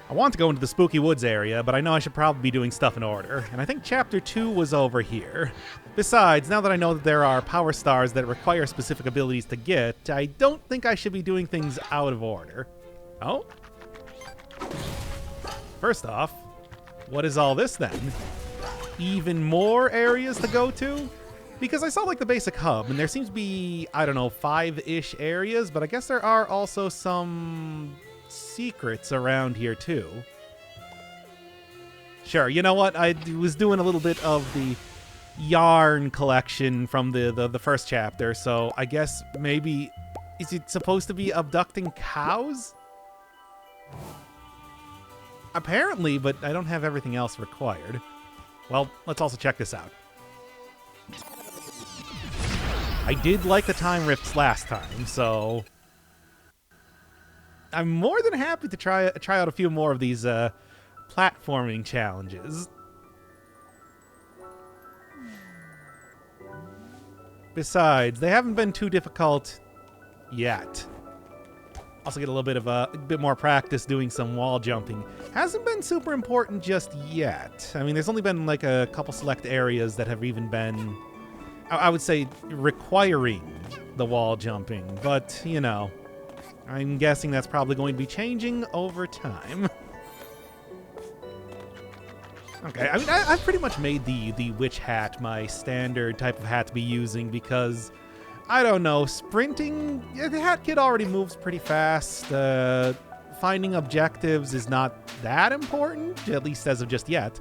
I want to go into the Spooky Woods area, but I know I should probably be doing stuff in order, and I think Chapter 2 was over here. Besides, now that I know that there are power stars that require specific abilities to get, I don't think I should be doing things out of order. Oh? First off, what is all this then? Even more areas to go to? Because I saw like the basic hub, and there seems to be, I don't know, 5-ish areas, but I guess there are also some secrets around here too. Sure, you know what? I was doing a little bit of the yarn collection from the first chapter, so I guess maybe... Is it supposed to be abducting cows? Apparently, but I don't have everything else required. Well, let's also check this out. I did like the time rifts last time, so I'm more than happy to try out a few more of these platforming challenges. Besides, they haven't been too difficult yet. Also get a little bit of a bit more practice doing some wall jumping. Hasn't been super important just yet. I mean, there's only been like a couple select areas that have even been, I would say, requiring the wall jumping. But, you know, I'm guessing that's probably going to be changing over time. Okay, I mean, I've pretty much made the witch hat my standard type of hat to be using because, I don't know, sprinting, the hat kit already moves pretty fast. Finding objectives is not that important, at least as of just yet.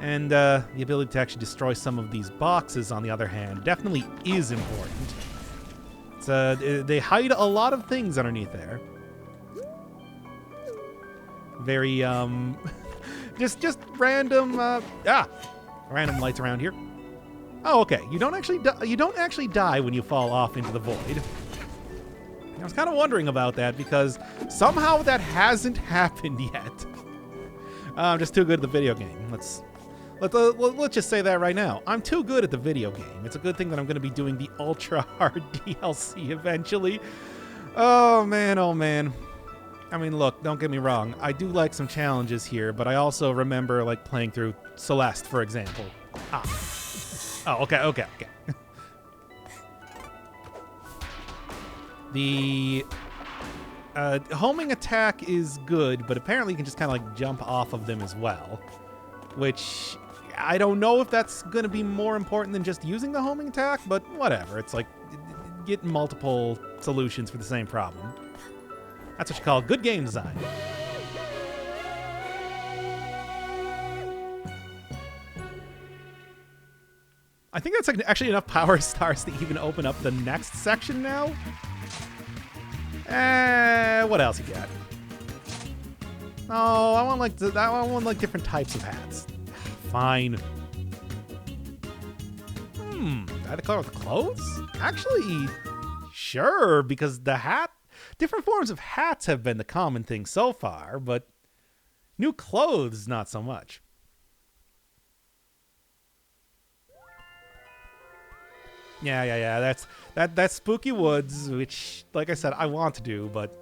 And the ability to actually destroy some of these boxes, on the other hand, definitely is important. It's, they hide a lot of things underneath there. Very, just random, random lights around here. Oh, okay. You don't actually die when you fall off into the void. I was kind of wondering about that because somehow that hasn't happened yet. I'm just too good at the video game. Let's just say that right now. I'm too good at the video game. It's a good thing that I'm going to be doing the ultra hard DLC eventually. Oh man, oh man. I mean, look, don't get me wrong. I do like some challenges here, but I also remember like playing through Celeste, for example. Oh, okay. The homing attack is good, but apparently you can just kind of like jump off of them as well. Which, I don't know if that's going to be more important than just using the homing attack, but whatever. It's like getting multiple solutions for the same problem. That's what you call good game design. I think that's actually enough power stars to even open up the next section now. What else you got? Oh, I want like different types of hats. Fine. Did I have to color with the clothes? Actually, sure, because different forms of hats have been the common thing so far, but new clothes, not so much. Yeah. That's Spooky Woods, which, like I said, I want to do, but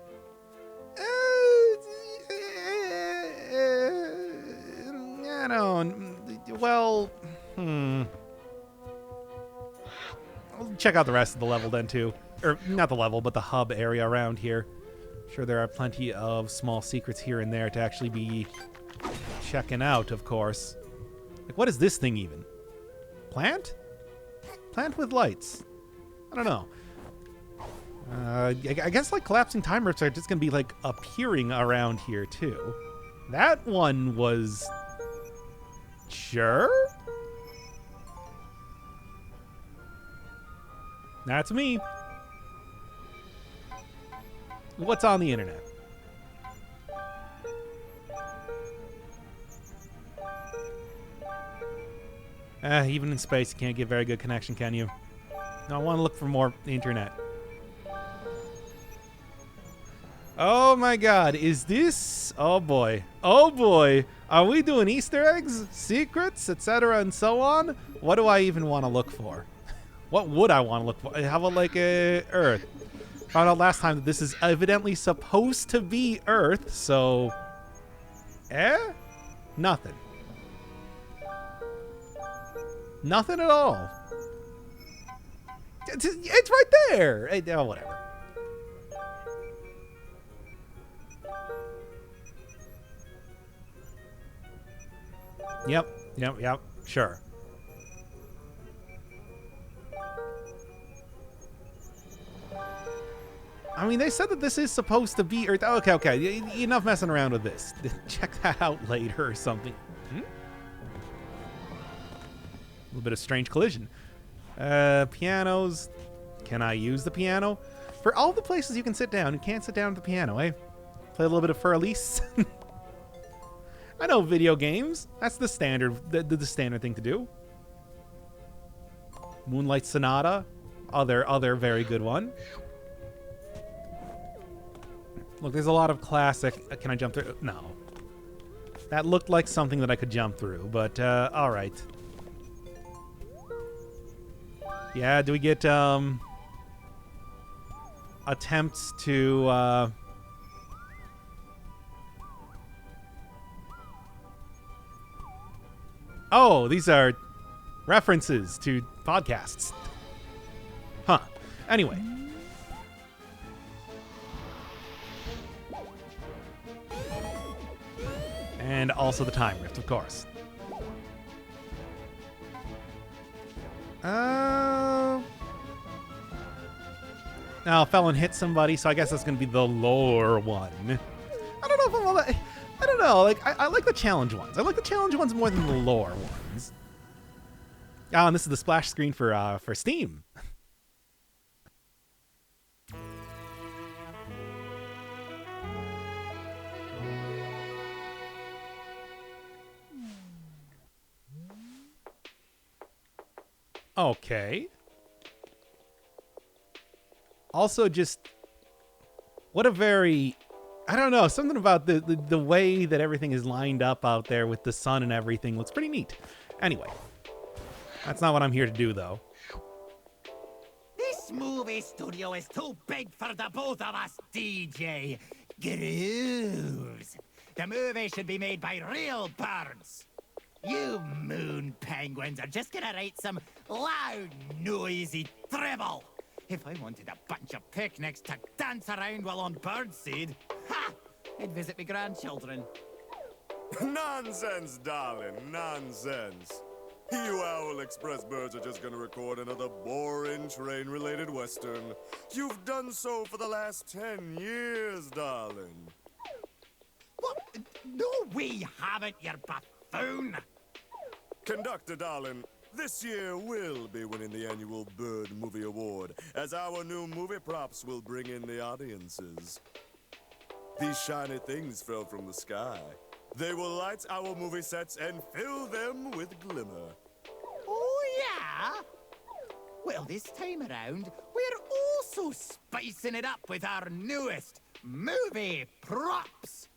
I don't. Well, I'll check out the rest of the level then too, or not the level, but the hub area around here. Sure, there are plenty of small secrets here and there to actually be checking out, of course. Like, what is this thing even? Plant? Plant with lights. I don't know. I guess like collapsing time rifts are just gonna be like appearing around here too. That one was... Sure? That's me. What's on the internet? Even in space, you can't get very good connection, can you? No, I want to look for more internet. Oh my god, is this... Oh boy. Oh boy. Are we doing Easter eggs, secrets, etc. and so on? What do I even want to look for? What would I want to look for? How about like Earth? Found out last time that this is evidently supposed to be Earth, so... Eh? Nothing. Nothing at all. It's right there. Oh, whatever. Yep. Sure. I mean, they said that this is supposed to be Earth. Okay. Enough messing around with this. Check that out later or something. A little bit of strange collision. Pianos. Can I use the piano? For all the places you can sit down, you can't sit down at the piano, eh? Play a little bit of Fur Elise. I know video games. That's the standard, the standard thing to do. Moonlight Sonata, other very good one. Look, there's a lot of classic. Can I jump through? No. That looked like something that I could jump through, but all right. Yeah, do we get attempts to Oh, these are references to podcasts. Huh. Anyway. And also the time rift, of course. Now, Felon hit somebody, so I guess that's going to be the lower one. I don't know if I'm all that... I don't know. Like, I like the challenge ones. I like the challenge ones more than the lore ones. Oh, and this is the splash screen for Steam. Okay. Also, just what a very... I don't know, something about the way that everything is lined up out there with the sun and everything looks pretty neat. Anyway, that's not what I'm here to do, though. This movie studio is too big for the both of us, DJ. Grooves. The movie should be made by real birds. You moon penguins are just gonna write some loud, noisy dribble. If I wanted a bunch of picnics to dance around while on birdseed, ha! I'd visit my grandchildren. Nonsense, darling, nonsense. You Owl Express birds are just gonna record another boring train-related western. You've done so for the last 10 years, darling. What? No, we haven't, you buffoon! Conductor, darling, this year we'll be winning the annual Bird Movie Award, as our new movie props will bring in the audiences. These shiny things fell from the sky. They will light our movie sets and fill them with glimmer. Oh, yeah? Well, this time around, we're also spicing it up with our newest movie props.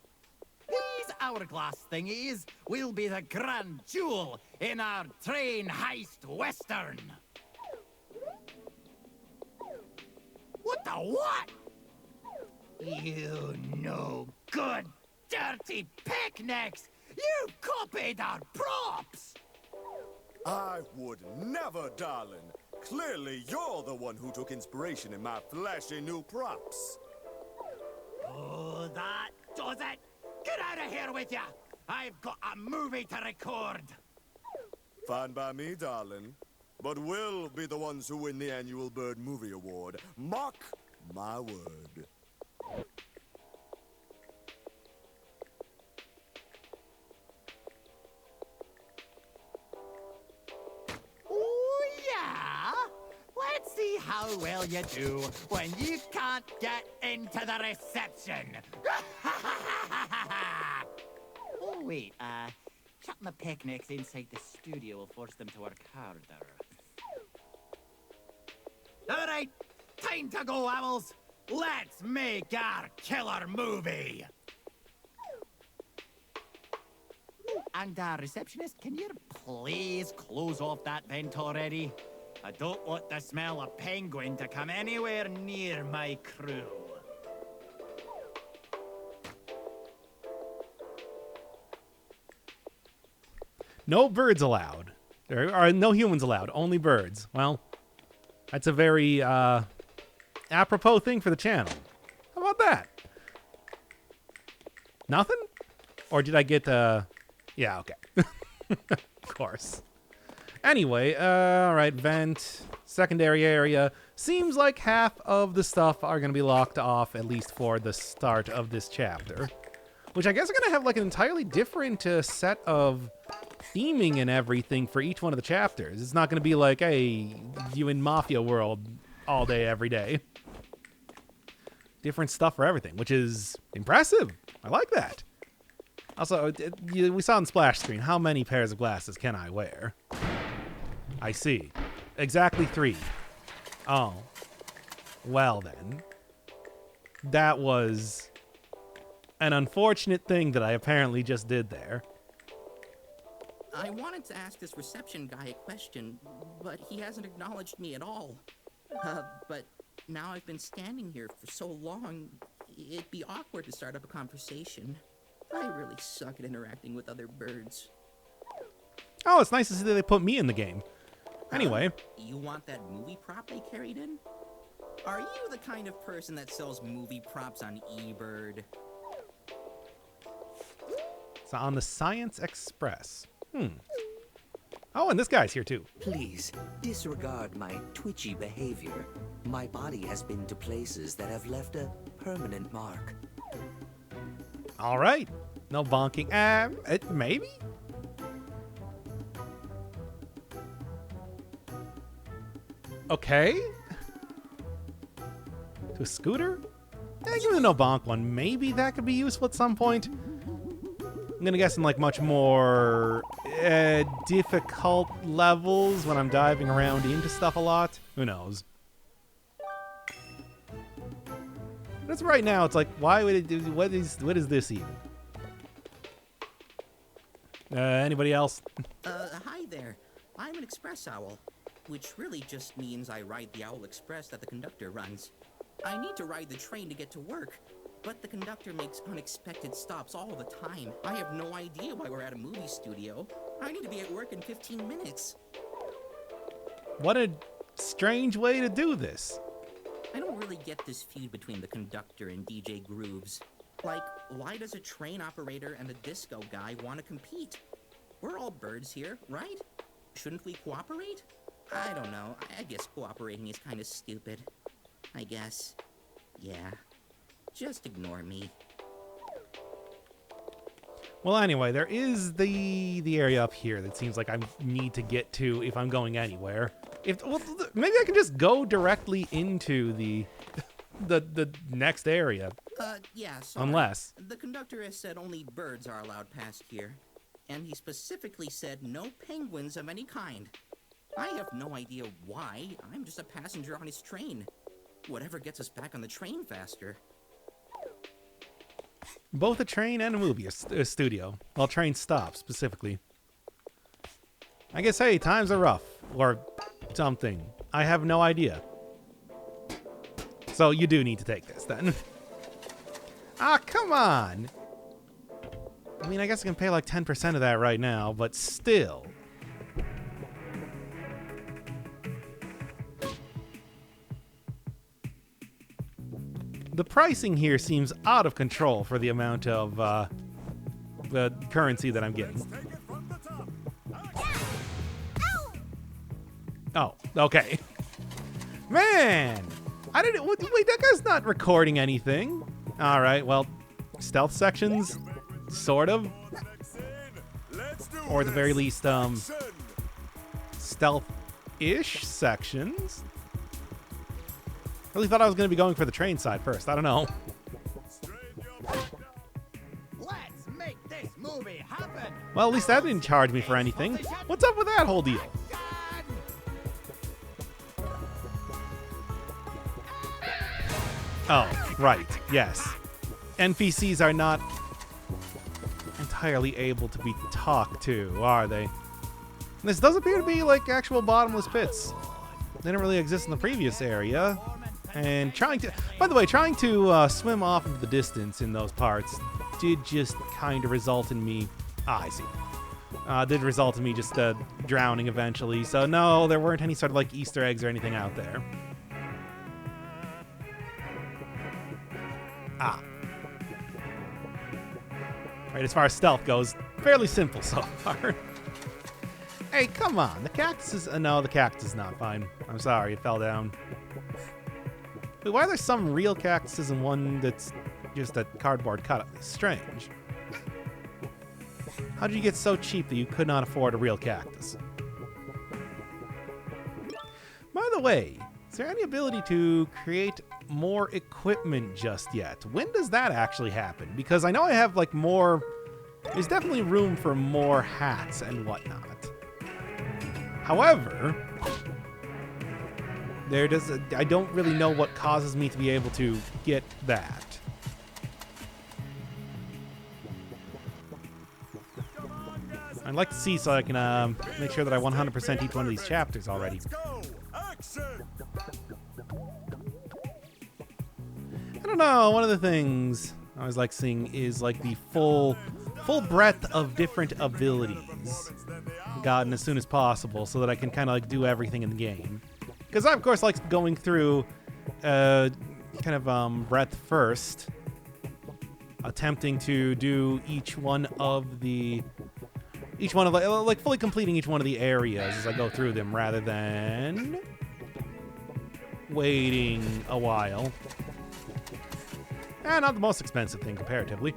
These hourglass thingies will be the grand jewel in our train heist western. What the what? You no good, dirty picnics! You copied our props! I would never, darling. Clearly, you're the one who took inspiration in my flashy new props. Oh, that does it! Get out of here with ya! I've got a movie to record! Fine by me, darling. But we'll be the ones who win the annual Bird Movie Award. Mark my word. Oh, yeah? Let's see how well you do when you can't get into the reception. Oh, wait, shutting the picnics inside the studio will force them to work harder. All right, time to go, Owls. Let's make our killer movie. And, receptionist, can you please close off that vent already? I don't want the smell of penguin to come anywhere near my crew. No birds allowed. There are no humans allowed. Only birds. Well, that's a very apropos thing for the channel. How about that? Nothing? Or did I get yeah, okay. Of course. Anyway, all right, vent, secondary area. Seems like half of the stuff are going to be locked off, at least for the start of this chapter. Which I guess are going to have like an entirely different set of theming and everything for each one of the chapters. It's not going to be like, hey, you in Mafia World all day, every day. Different stuff for everything, which is impressive. I like that. Also, we saw on the splash screen, how many pairs of glasses can I wear? I see. Exactly 3. Oh. Well then. That was an unfortunate thing that I apparently just did there. I wanted to ask this reception guy a question, but he hasn't acknowledged me at all. But now I've been standing here for so long, it'd be awkward to start up a conversation. I really suck at interacting with other birds. Oh, it's nice to see that they put me in the game. Anyway. You want that movie prop they carried in? Are you the kind of person that sells movie props on eBird? It's on the Science Express. Oh, and this guy's here too. Please, disregard my twitchy behavior. My body has been to places that have left a permanent mark. All right. No bonking. Maybe? Okay. To a scooter? Yeah, give me the no bonk one. Maybe that could be useful at some point. I'm gonna guess in like much more difficult levels when I'm diving around into stuff a lot. Who knows? But as of right now, it's like, why would it do? What is this even? Anybody else? Hi there. I'm an express owl, which really just means I ride the Owl Express that the conductor runs. I need to ride the train to get to work, but the conductor makes unexpected stops all the time. I have no idea why we're at a movie studio. I need to be at work in 15 minutes. What a strange way to do this. I don't really get this feud between the conductor and DJ Grooves. Like, why does a train operator and a disco guy want to compete? We're all birds here, right? Shouldn't we cooperate? I don't know. I guess cooperating is kind of stupid. I guess. Yeah. Just ignore me. Well, anyway, there is the area up here that seems like I need to get to if I'm going anywhere. Well, maybe I can just go directly into the next area. Yeah, sorry. Unless. The conductor has said only birds are allowed past here. And he specifically said no penguins of any kind. I have no idea why. I'm just a passenger on his train. Whatever gets us back on the train faster. Both a train and a movie studio. Well, train stop, specifically. I guess, hey, times are rough. Or something. I have no idea. So you do need to take this, then. Ah, come on! I mean, I guess I can pay like 10% of that right now, but still. The pricing here seems out of control for the amount of the currency that I'm getting. Take it from the top. Oh, okay. Man! I didn't... Wait, that guy's not recording anything. All right, well, stealth sections, sort of. Let's do Or at the very this. least, Action. stealth-ish sections. Really thought I was going to be going for the train side first. I don't know. Strain your back down. Let's make this movie happen. Well, at least that didn't charge me for anything. What's up with that whole deal? Oh, right. Yes. NPCs are not entirely able to be talked to, are they? This does appear to be like actual bottomless pits. They didn't really exist in the previous area. And trying to... By the way, trying to swim off into the distance in those parts did just kind of result in me... Ah, I see. did result in me just drowning eventually. So no, there weren't any sort of like Easter eggs or anything out there. Ah. Right, as far as stealth goes, fairly simple so far. Hey, come on. The cactus is... no, the cactus is not fine. I'm sorry, it fell down. Wait, why are there some real cactuses and one that's just a cardboard cutout? It's strange. How did you get so cheap that you could not afford a real cactus? By the way, is there any ability to create more equipment just yet? When does that actually happen? Because I know I have, like, more... There's definitely room for more hats and whatnot. However, I don't really know what causes me to be able to get that. I'd like to see so I can make sure that I 100% each one of these chapters already. I don't know, one of the things I always like seeing is like the full breadth of different abilities gotten as soon as possible so that I can kind of like do everything in the game. Because I, of course, like going through breadth first, attempting to do each one of like fully completing each one of the areas as I go through them rather than waiting a while. Not the most expensive thing comparatively.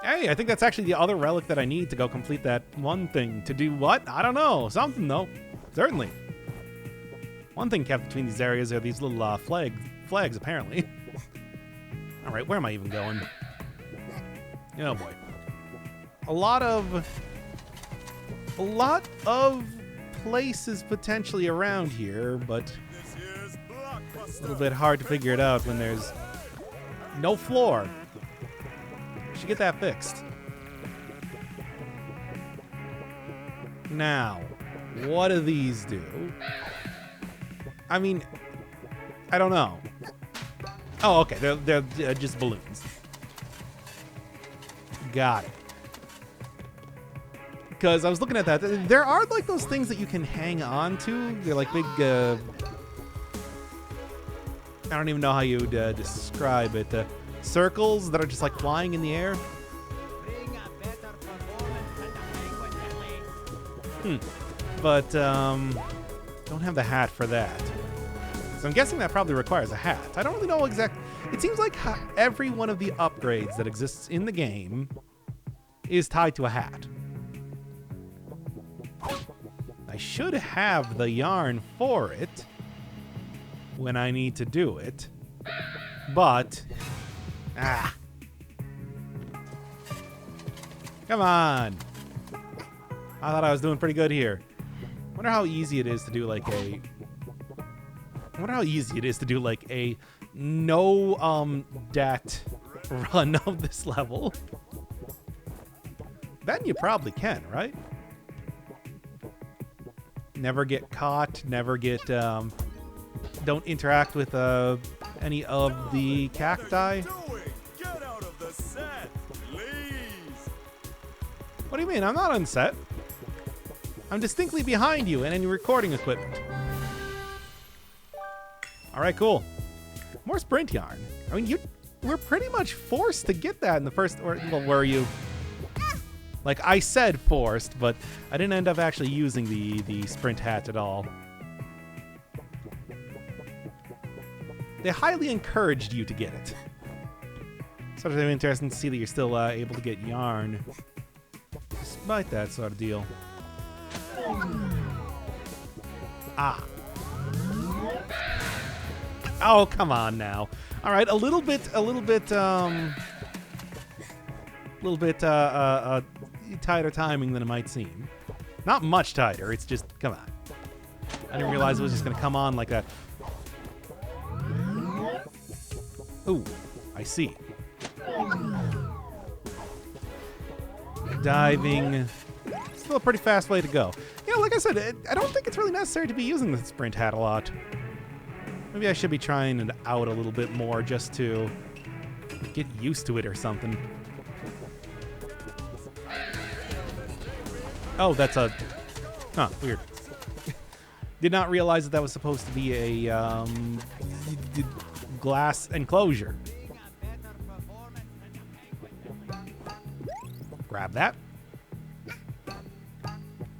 Hey, I think that's actually the other relic that I need to go complete that one thing. To do what? I don't know. Something, though. Certainly. One thing kept between these areas are these little flags, apparently. All right, where am I even going? Oh, boy. A lot of places potentially around here, but a little bit hard to figure it out when there's no floor. Should get that fixed. Now, what do these do? I mean, I don't know. Oh, okay. They're just balloons. Got it. Because I was looking at that. There are like those things that you can hang on to. They're like big... I don't even know how you would describe it. Circles that are just like flying in the air. But don't have the hat for that. So I'm guessing that probably requires a hat. I don't really know exactly. It seems like every one of the upgrades that exists in the game is tied to a hat. I should have the yarn for it when I need to do it, but come on. I thought I was doing pretty good here. Wonder how easy it is to do like a no debt run of this level. Then you probably can, right? Never get caught, never get don't interact with any of the cacti. Get out of the set, please. What do you mean? I'm not on set. I'm distinctly behind you and any recording equipment. All right, cool. More sprint yarn. I mean, you were pretty much forced to get that in the first, or well, were you? Like I said forced, but I didn't end up actually using the sprint hat at all. They highly encouraged you to get it. Sort of interesting to see that you're still able to get yarn despite that sort of deal. Ah. Oh, come on now. All right, a little bit tighter timing than it might seem. Not much tighter. It's just, come on. I didn't realize it was just going to come on like that. Ooh, I see. Diving. Still a pretty fast way to go. Yeah, like I said, I don't think it's really necessary to be using the sprint hat a lot. Maybe I should be trying it out a little bit more just to get used to it or something. Oh, that's a... Huh, weird. Did not realize that that was supposed to be a glass enclosure. Grab that.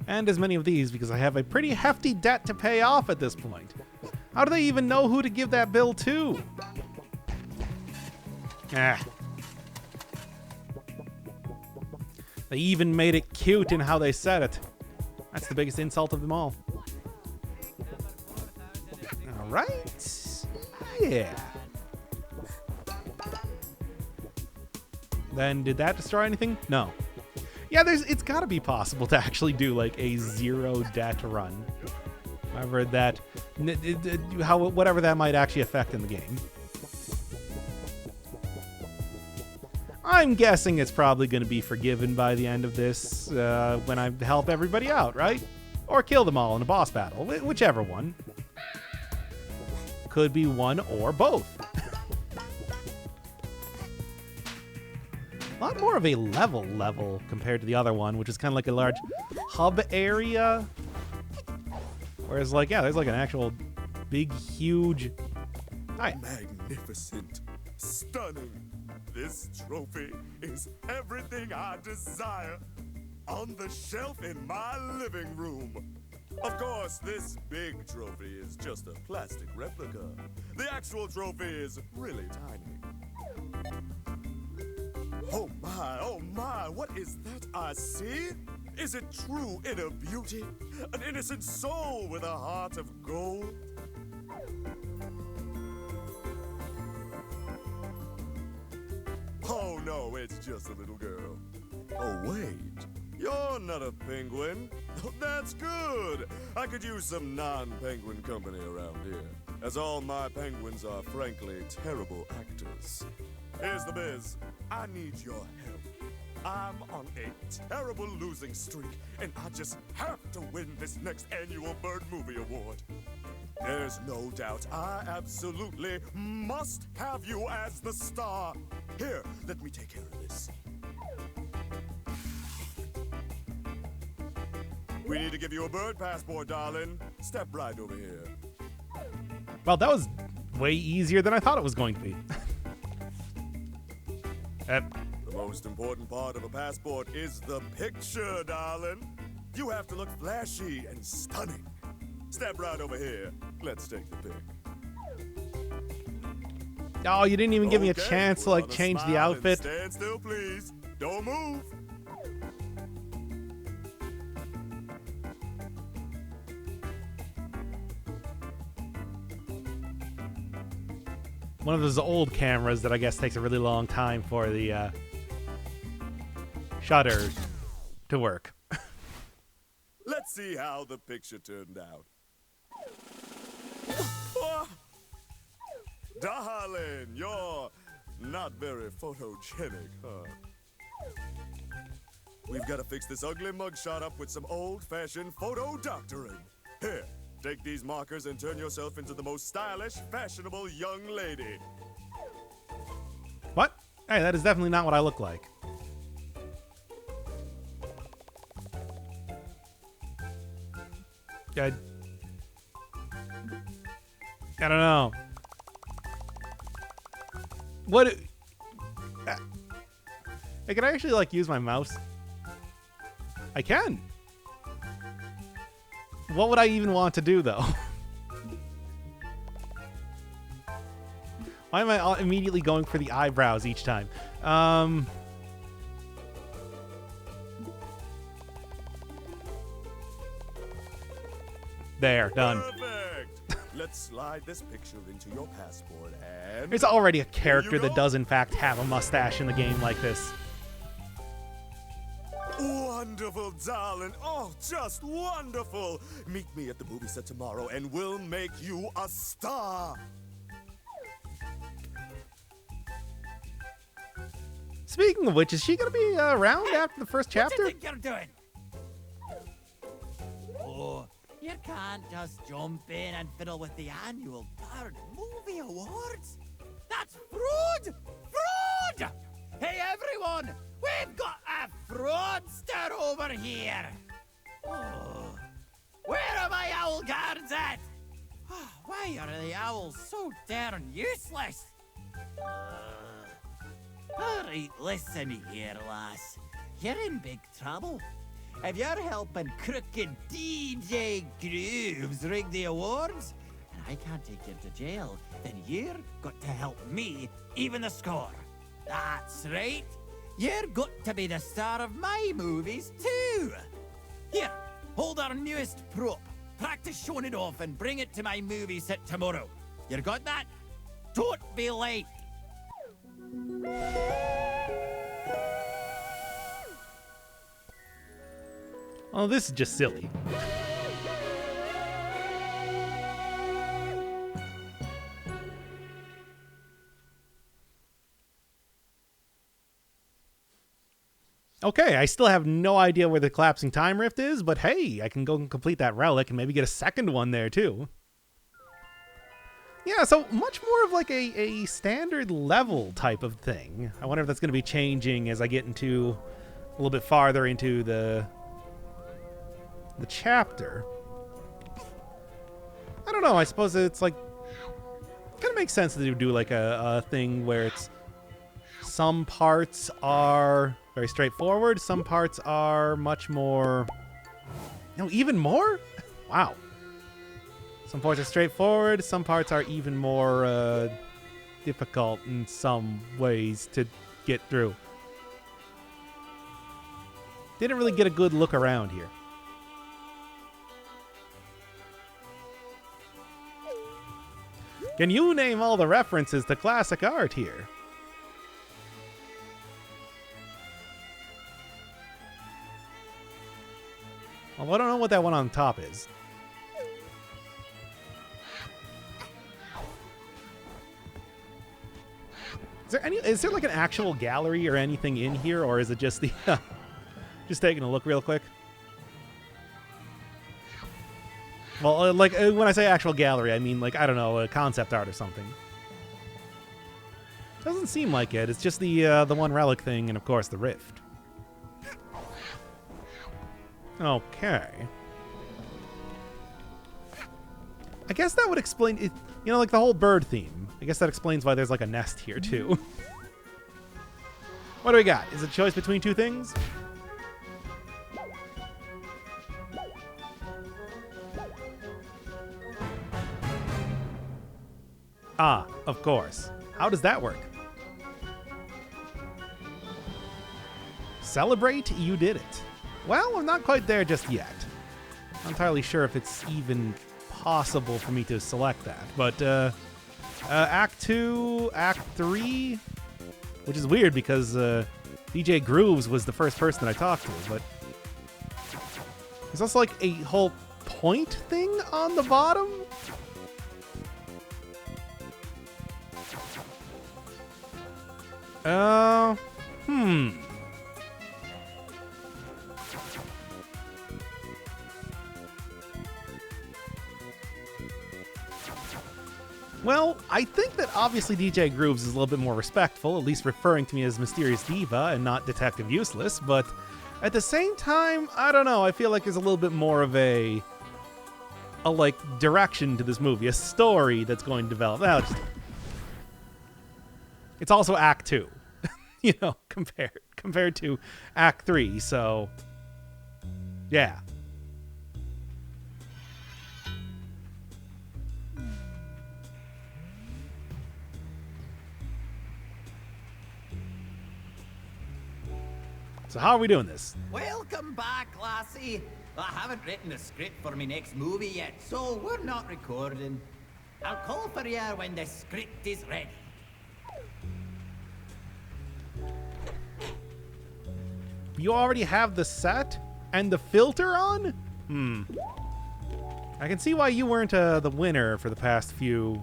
And as many of these, because I have a pretty hefty debt to pay off at this point. How do they even know who to give that bill to? Ah. They even made it cute in how they said it. That's the biggest insult of them all. All right. Yeah. Then did that destroy anything? No. Yeah, it's got to be possible to actually do like a zero debt run. However that, whatever that might actually affect in the game. I'm guessing it's probably going to be forgiven by the end of this when I help everybody out, right? Or kill them all in a boss battle, whichever one. Could be one or both. A lot more of a level compared to the other one, which is kind of like a large hub area. Whereas, like, yeah, there's like an actual big, huge... Magnificent. Stunning. This trophy is everything I desire. On the shelf in my living room. Of course, this big trophy is just a plastic replica. The actual trophy is really tiny. Oh my, what is that I see? Is it true inner beauty? An innocent soul with a heart of gold? Oh no, it's just a little girl. Oh wait, you're not a penguin. Oh, that's good. I could use some non-penguin company around here, as all my penguins are frankly terrible actors. Here's the biz. I need your help. I'm on a terrible losing streak, and I just have to win this next annual Bird Movie Award. There's no doubt I absolutely must have you as the star. Here, let me take care of this. We need to give you a bird passport, darling. Step right over here. Well, that was way easier than I thought it was going to be. The most important part of a passport is the picture, darling. You have to look flashy and stunning. Step right over here. Let's take the pic. Oh, you didn't even give me a Okay, chance to put like on a change the smile and outfit. Stand still, please. Don't move. One of those old cameras that I guess takes a really long time for the shutter to work. Let's see how the picture turned out. Darling, you're not very photogenic, huh? We've got to fix this ugly mugshot up with some old-fashioned photo doctoring. Here, take these markers and turn yourself into the most stylish, fashionable young lady. What? Hey, that is definitely not what I look like. I don't know. What? Hey, can I actually like use my mouse? I can. What would I even want to do though? Why am I immediately going for the eyebrows each time? There, done. Perfect. Let's slide this picture into your passport and... There's already a character Here you that go. does in fact have a mustache in the game like this. Wonderful, darling. Oh, just wonderful. Meet me at the movie set tomorrow and we'll make you a star. Speaking of which, is she going to be around after the first What do you chapter? think you're doing? Oh, you can't just jump in and fiddle with the annual Bird Movie Awards. That's fraud! Fraud! Hey, everyone! We've got a fraudster over here! Oh, where are my owl guards at? Why are the owls so darn useless? Alright, listen here, lass. You're in big trouble. If you're helping crooked DJ Grooves rig the awards, and I can't take you to jail, then you're got to help me even the score. That's right. You're got to be the star of my movies, too. Here, hold our newest prop. Practice showing it off and bring it to my movie set tomorrow. You got that? Don't be late. Oh, this is just silly. Okay, I still have no idea where the collapsing time rift is, but hey, I can go and complete that relic and maybe get a second one there too. Yeah, so much more of like a standard level type of thing. I wonder if that's going to be changing as I get into a little bit farther into the chapter. I don't know, I suppose it's like kind of makes sense to do like a thing where it's some parts are very straightforward, some parts are much more, no, even more? Wow. Some parts are straightforward, some parts are even more difficult in some ways to get through. Didn't really get a good look around here. Can you name all the references to classic art here? Well, I don't know what that one on top is. Is there like an actual gallery or anything in here, or is it just the just taking a look real quick? Well, like when I say actual gallery, I mean like, I don't know, a concept art or something. Doesn't seem like it. It's just the one relic thing, and of course the rift. Okay. I guess that would explain it. You know, like the whole bird theme. I guess that explains why there's like a nest here too. What do we got? Is it a choice between two things? Ah, of course. How does that work? Celebrate, you did it. Well, I'm not quite there just yet. Not entirely sure if it's even possible for me to select that. But Act 2, Act 3, which is weird because DJ Grooves was the first person that I talked to, but there's also like a whole point thing on the bottom. Well, I think that obviously DJ Grooves is a little bit more respectful, at least referring to me as Mysterious Diva and not Detective Useless, but at the same time, I don't know, I feel like there's a little bit more of a like direction to this movie, a story that's going to develop. Now, it's also Act 2, you know, compared to Act 3, so yeah. So how are we doing this? Welcome back, lassie. I haven't written the script for my next movie yet, so we're not recording. I'll call for you when the script is ready. You already have the set and the filter on? I can see why you weren't the winner for the past few.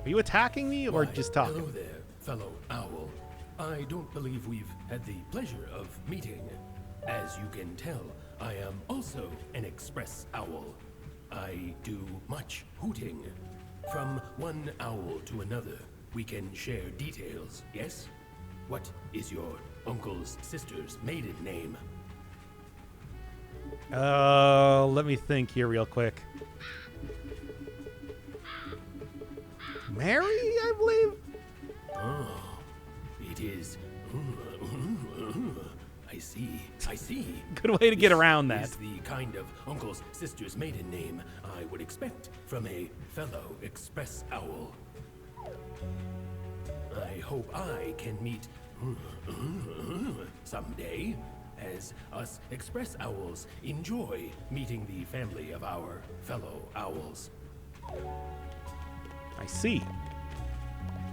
Are you attacking me or just talking? Hello there, fellow owl. I don't believe we've had the pleasure of meeting. As you can tell, I am also an express owl. I do much hooting. From one owl to another, we can share details, yes? What is your uncle's sister's maiden name? Let me think here real quick. Mary, I believe? Oh, it is. I see. Good way to get around This that. is the kind of uncle's sister's maiden name I would expect from a fellow express owl. I hope I can meet someday, as us express owls enjoy meeting the family of our fellow owls. I see.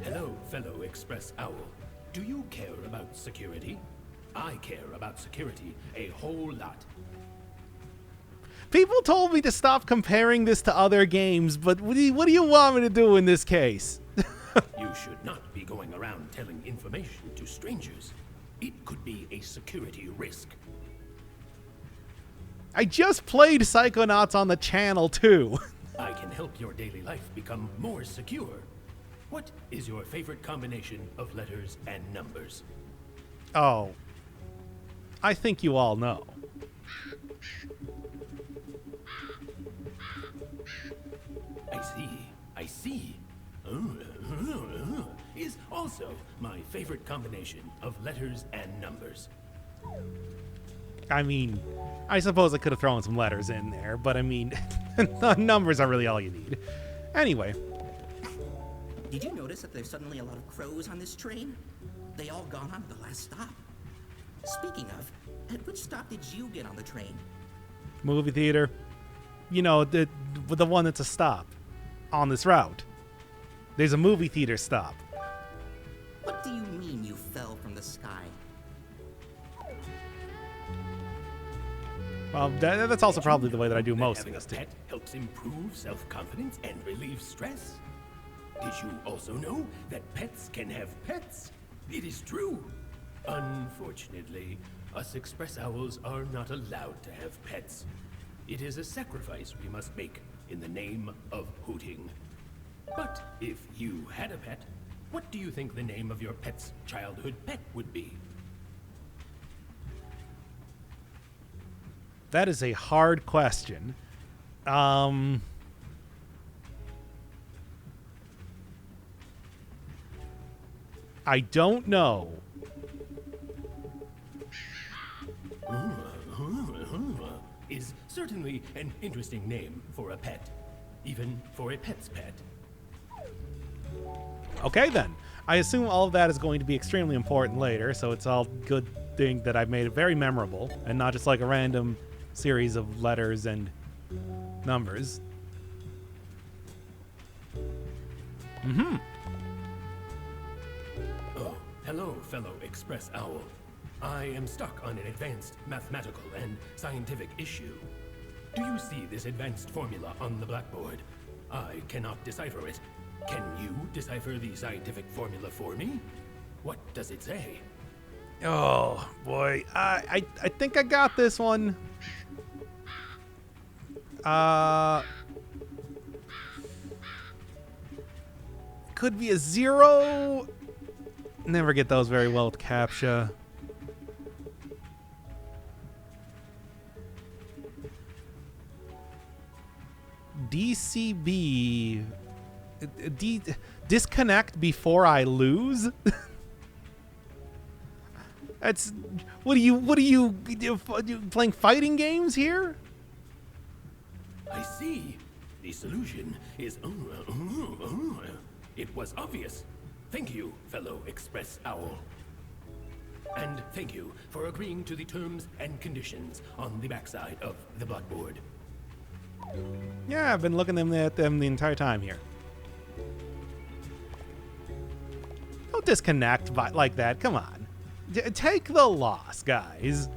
Hello, fellow express owl. Do you care about security? I care about security a whole lot. People told me to stop comparing this to other games, but what do you want me to do in this case? You should not be going around telling information to strangers. It could be a security risk. I just played Psychonauts on the channel, too. I can help your daily life become more secure. What is your favorite combination of letters and numbers? Oh. I think you all know. I see. Is also my favorite combination of letters and numbers. I mean, I suppose I could have thrown some letters in there, but I mean, the numbers are really all you need. Anyway, Did you notice that there's suddenly a lot of crows on this train? They all got on at the last stop. Speaking of, at which stop did you get on the train? movie theater. You know, the one that's a stop on this route. There's a movie theater stop. What do you mean you fell from the sky? Well, that's also probably the way that I do most Having things, a too. pet helps improve self-confidence and relieve stress. Did you also know that pets can have pets? It is true. Unfortunately, us express owls are not allowed to have pets. It is a sacrifice we must make in the name of hooting. But if you had a pet, what do you think the name of your pet's childhood pet would be? That is a hard question. I don't know. Is certainly an interesting name for a pet, even for a pet's pet. Okay, then. I assume all of that is going to be extremely important later, so it's all good thing that I've made it very memorable and not just like a random series of letters and numbers. Oh, hello, fellow express owl. I am stuck on an advanced mathematical and scientific issue. Do you see this advanced formula on the blackboard? I cannot decipher it. Can you decipher the scientific formula for me? What does it say? Oh, boy. I think I got this one. Could be a 0. Never get those very well with CAPTCHA. DCB. Disconnect before I lose? That's what are you playing fighting games here? I see. The solution is... It was obvious. Thank you, fellow express owl. And thank you for agreeing to the terms and conditions on the backside of the blackboard. Yeah, I've been looking at them the entire time here. Don't disconnect like that. Come on. Take the loss, guys.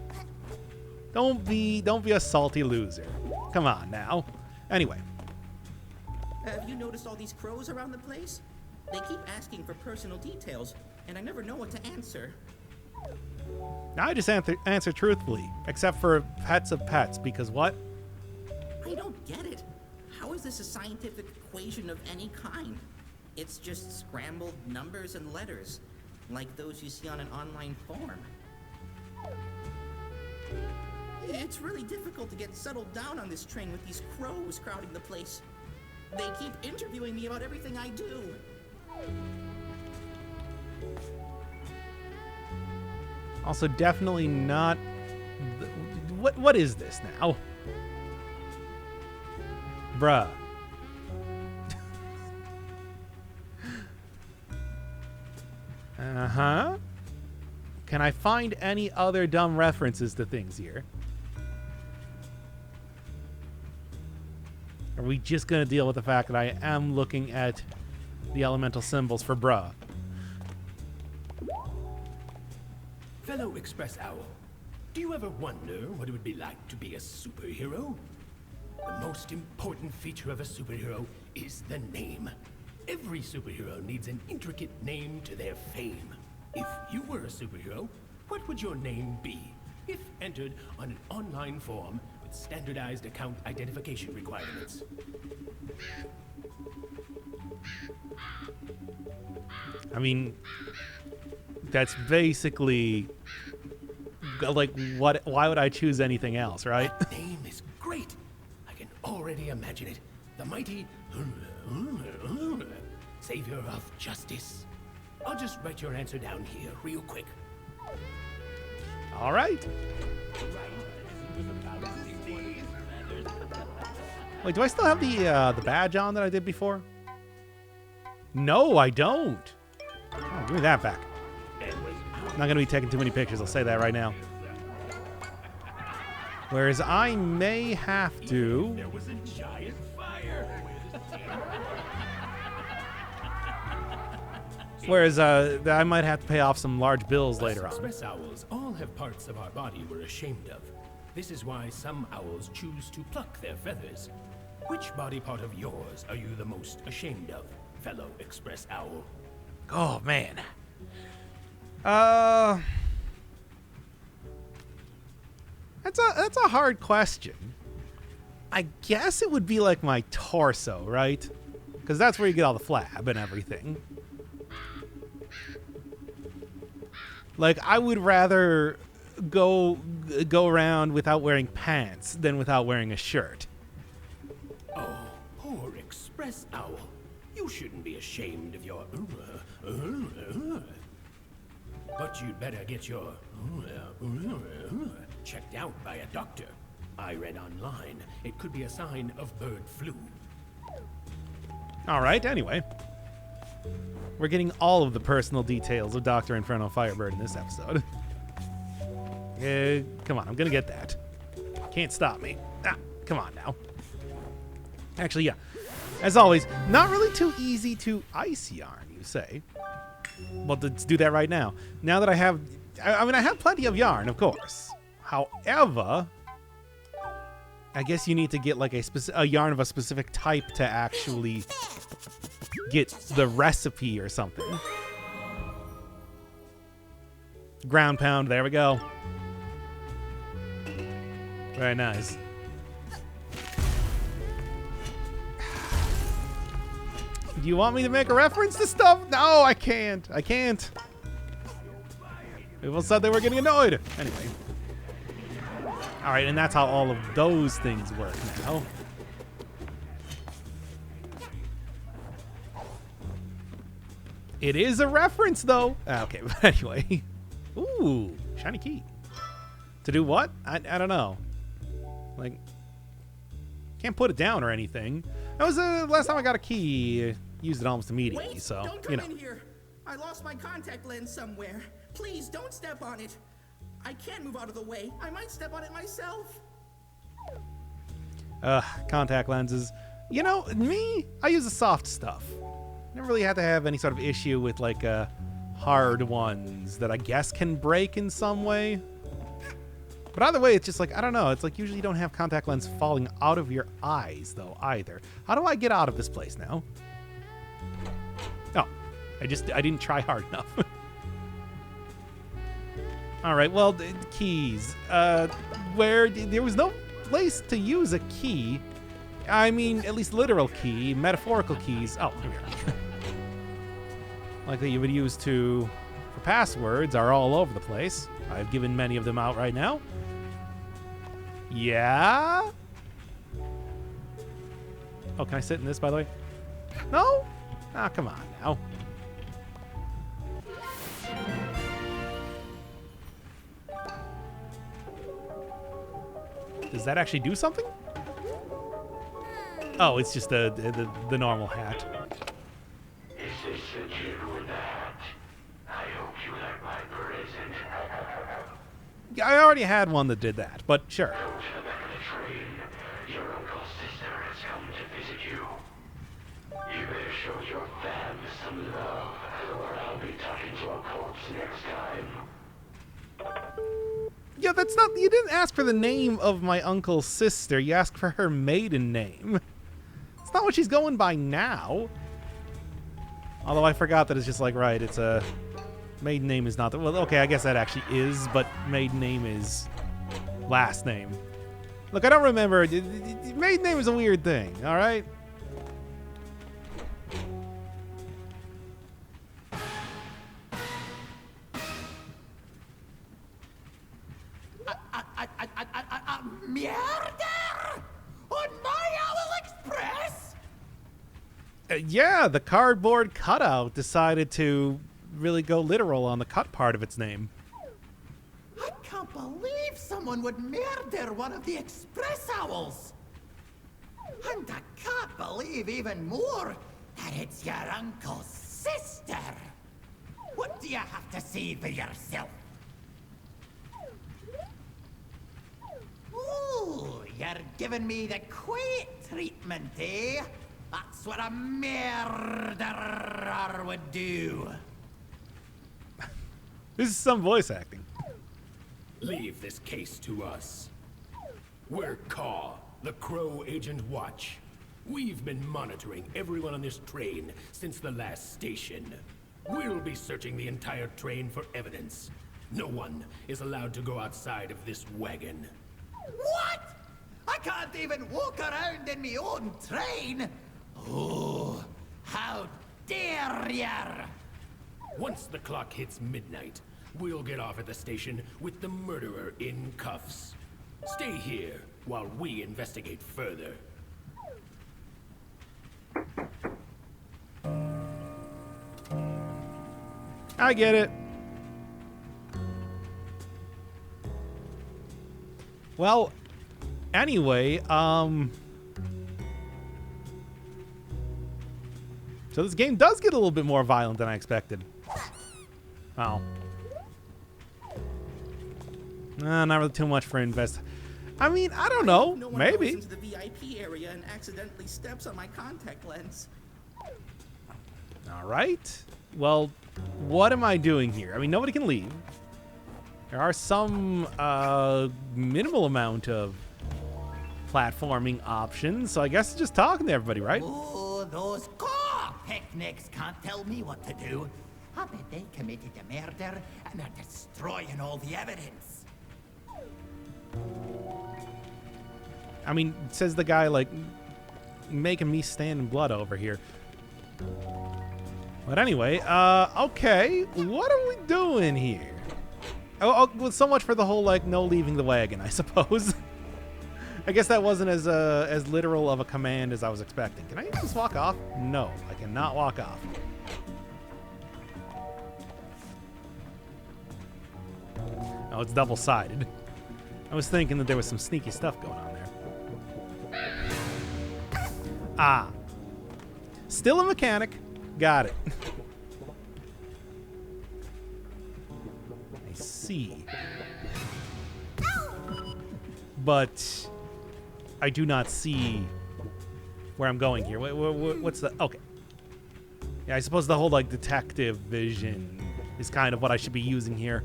Don't be a salty loser. Come on now. Anyway. Have you noticed all these crows around the place? They keep asking for personal details, and I never know what to answer. I just answer truthfully, except for pets of pets, because what? I don't get it. How is this a scientific equation of any kind? It's just scrambled numbers and letters, like those you see on an online form. It's really difficult to get settled down on this train with these crows crowding the place. They keep interviewing me about everything I do. Also, definitely not... What is this now? Bruh. Uh-huh. Can I find any other dumb references to things here? Are we just going to deal with the fact that I am looking at the elemental symbols for bruh? Fellow Express Owl, do you ever wonder what it would be like to be a superhero? The most important feature of a superhero is the name. Every superhero needs an intricate name to their fame. If you were a superhero, what would your name be? If entered on an online form with standardized account identification requirements. I mean, that's basically like what? Why would I choose anything else, right? That name is great. I can already imagine it. The mighty Savior of Justice. I'll just write your answer down here real quick. All right. Wait, do I still have the badge on that I did before? No, I don't. Oh, give me that back. I'm not going to be taking too many pictures, I'll say that right now. Whereas I may have to... There was a giant fire. Whereas I might have to pay off some large bills later on. Express owls all have parts of our body we're ashamed of. This is why some owls choose to pluck their feathers. Which body part of yours are you the most ashamed of, fellow Express Owl? Oh, man. That's a hard question. I guess it would be like my torso, right? Because that's where you get all the flab and everything. Like, I would rather go around without wearing pants than without wearing a shirt. Oh, poor Express Owl. You shouldn't be ashamed of your... But you'd better get your... checked out by a doctor. I read online. It could be a sign of bird flu. All right, anyway. We're getting all of the personal details of Dr. Inferno Firebird in this episode. Come on, I'm gonna get that. Can't stop me. Ah, come on now. Actually, yeah. As always, not really too easy to ice yarn, you say. Well, let's do that right now. Now that I have... I mean, I have plenty of yarn, of course. However, I guess you need to get like a yarn of a specific type to actually get the recipe or something. Ground pound, there we go. Very nice. Do you want me to make a reference to stuff? No, I can't. I can't. People said they were getting annoyed. Anyway. All right, and that's how all of those things work now. It is a reference, though. Okay, but anyway. Ooh, shiny key. To do what? I don't know. Like, can't put it down or anything. That was the last time I got a key. Used it almost immediately, Wait, so, don't come you know. in here. I lost my contact lens somewhere. Please don't step on it. I can't move out of the way. I might step on it myself. Contact lenses. You know, me, I use the soft stuff. Never really had to have any sort of issue with like hard ones that I guess can break in some way. But either way, it's just like, I don't know. It's like usually you don't have contact lens falling out of your eyes though either. How do I get out of this place now? Oh, I didn't try hard enough. All right, well, keys. Where there was no place to use a key. I mean, at least literal key, metaphorical keys. Oh, here we are. Like that you would use for passwords are all over the place. I've given many of them out right now. Yeah? Oh, can I sit in this, by the way? No? Ah, come on now. Does that actually do something? Oh, it's just the normal hat. Is this the kid with the hat? I hope you like my present. Yeah, I already had one that did that, but sure. Go to the back of the train. Your uncle's sister has come to visit you. You better show your fam some love, or I'll be talking to a corpse next time. Yeah, that's not... You didn't ask for the name of my uncle's sister. You asked for her maiden name. It's not what she's going by now. Although I forgot that it's just like, right, it's a... Maiden name is not the... Well, okay, I guess that actually is, but maiden name is last name. Look, I don't remember. Maiden name is a weird thing, all right? Murder? On my Owl Express? Yeah, the cardboard cutout decided to really go literal on the cut part of its name. I can't believe someone would murder one of the Express Owls. And I can't believe even more that it's your uncle's sister. What do you have to see for yourself? Ooh, you're giving me the quiet treatment, eh? That's what a murderer would do. This is some voice acting. Leave this case to us. We're Caw, the Crow Agent Watch. We've been monitoring everyone on this train since the last station. We'll be searching the entire train for evidence. No one is allowed to go outside of this wagon. What? I can't even walk around in my own train? Oh, how dare ya! Once the clock hits midnight, we'll get off at the station with the murderer in cuffs. Stay here while we investigate further. I get it. Well, anyway, so this game does get a little bit more violent than I expected. Oh. Not really too much for invest. I mean, I don't know. No one Maybe. goes into the VIP area and accidentally steps on my contact lens. All right. Well, what am I doing here? I mean, nobody can leave. There are some minimal amount of platforming options, so I guess it's just talking to everybody, right? Oh, those car picnics can't tell me what to do. I bet they committed a murder and are destroying all the evidence. I mean, says the guy, like, making me stand in blood over here. But anyway, okay. What are we doing here? Oh, well, so much for the whole, like, no leaving the wagon, I suppose. I guess that wasn't as literal of a command as I was expecting. Can I just walk off? No, I cannot walk off. Oh, it's double-sided. I was thinking that there was some sneaky stuff going on there. Ah. Still a mechanic. Got it. I see. But I do not see where I'm going here. What's the... Okay. Yeah, I suppose the whole, like, detective vision is kind of what I should be using here.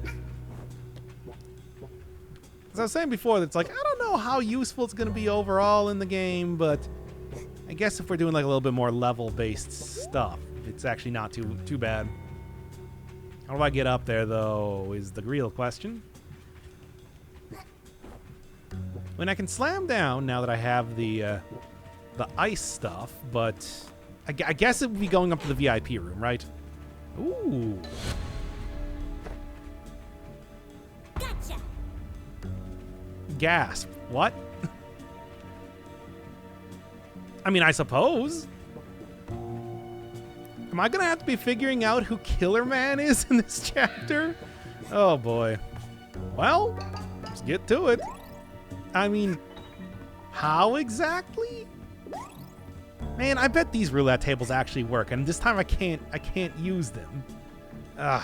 As I was saying before, it's like, I don't know how useful it's going to be overall in the game, but I guess if we're doing, like, a little bit more level-based stuff, it's actually not too bad. How do I get up there, though, is the real question. I mean, I can slam down now that I have the ice stuff, but I guess it would be going up to the VIP room, right? Ooh. Gasp. What? I mean, I suppose. Am I gonna have to be figuring out who Killer Man is in this chapter? Oh boy. Well, let's get to it. I mean, how exactly? Man, I bet these roulette tables actually work, and this time I can't use them. Ugh.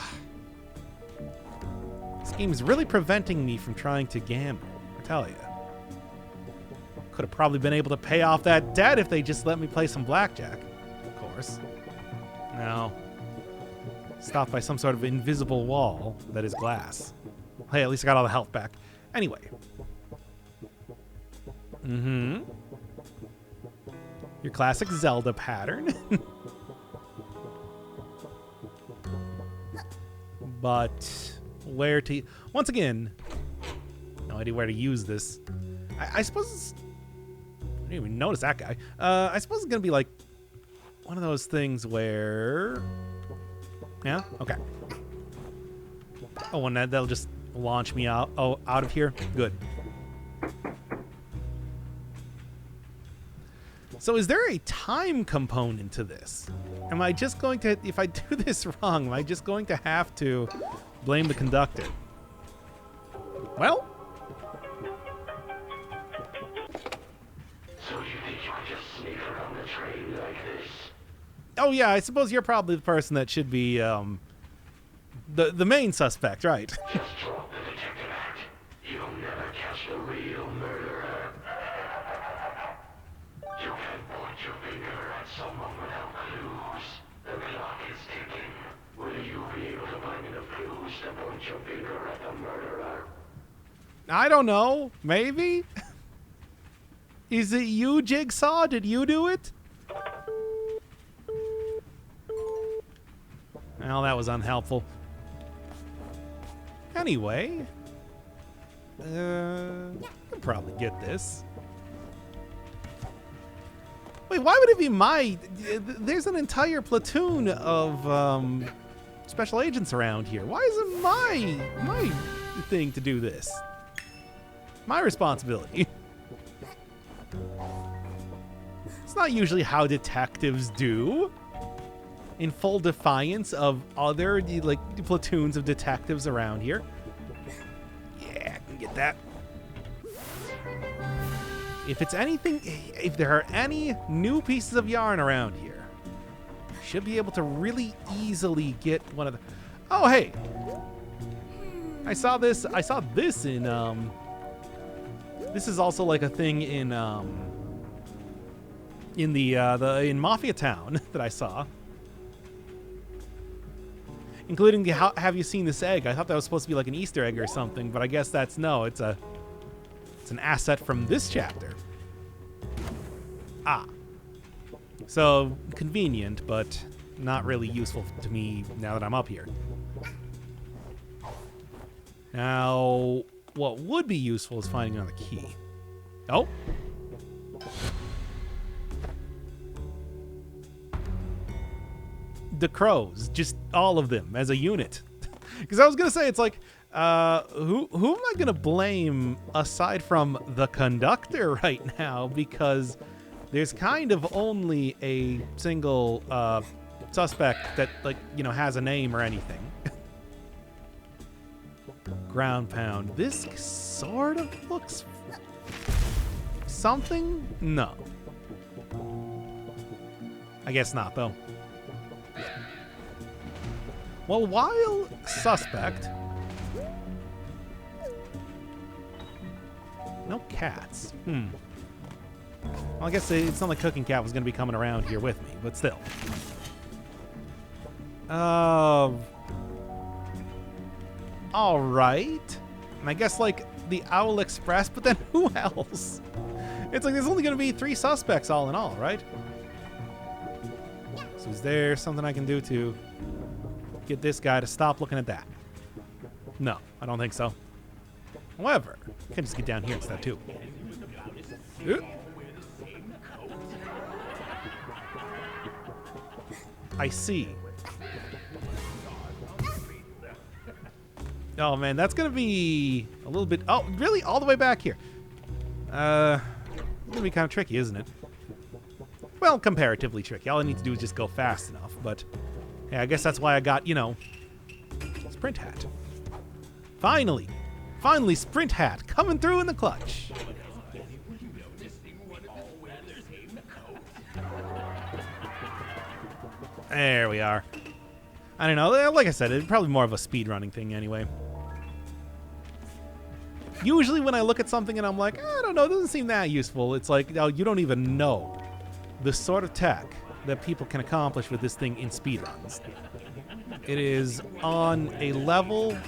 This game is really preventing me from trying to gamble, I tell you. Could have probably been able to pay off that debt if they just let me play some blackjack, of course. No. Stopped by some sort of invisible wall that is glass. Hey, at least I got all the health back. Anyway. Mm-hmm. Your classic Zelda pattern. But where to... Once again, no idea where to use this. I suppose it's... I didn't even notice that guy. I suppose it's going to be like one of those things where... Yeah? Okay. Oh, and that'll just launch me out of here? Good. So is there a time component to this? Am I just going to... If I do this wrong, am I just going to have to blame the conductor? Well... So you think you could just sneak around the train like this? Oh yeah, I suppose you're probably the person that should be, the main suspect, right? Just drop the detective act. You'll never catch the real murderer. You can point your finger at someone without clues. The clock is ticking. Will you be able to find enough clues to point your finger at the murderer? I don't know. Maybe? Is it you, Jigsaw? Did you do it? Well, that was unhelpful. Anyway. I can probably get this. Wait, why would it be my... There's an entire platoon of special agents around here. Why is it my thing to do this? My responsibility. It's not usually how detectives do. In full defiance of other, like, platoons of detectives around here. Yeah, I can get that. If it's anything, if there are any new pieces of yarn around here, should be able to really easily get one of the... Oh, hey! I saw this in, this is also like a thing in in Mafia Town that I saw. Including the have you seen this egg? I thought that was supposed to be like an Easter egg or something, but I guess that's no, it's an asset from this chapter. Ah. So convenient, but not really useful to me now that I'm up here. Now, what would be useful is finding another key. Oh. The crows, just all of them as a unit. Because I was gonna say, it's like, who am I gonna blame aside from the conductor right now? Because there's kind of only a single suspect that, like, you know, has a name or anything. Ground pound. This sort of looks something. No, I guess not though. Well, while suspect... No cats. Well, I guess it's not like Cooking Cat was going to be coming around here with me, but still. Alright. And I guess, like, the Owl Express, but then who else? It's like there's only going to be 3 suspects all in all, right? So is there something I can do to... get this guy to stop looking at that? No, I don't think so. However, I can just get down here instead too. I see. Oh, man, that's going to be a little bit... Oh, really? All the way back here. It's going to be kind of tricky, isn't it? Well, comparatively tricky. All I need to do is just go fast enough. But, yeah, I guess that's why I got, you know, Sprint Hat. Finally. Finally, Sprint Hat coming through in the clutch. There we are. I don't know. Like I said, it's probably more of a speedrunning thing anyway. Usually when I look at something and I'm like, I don't know, it doesn't seem that useful. It's like, oh, you don't even know the sort of tech that people can accomplish with this thing in speedruns. It is on a level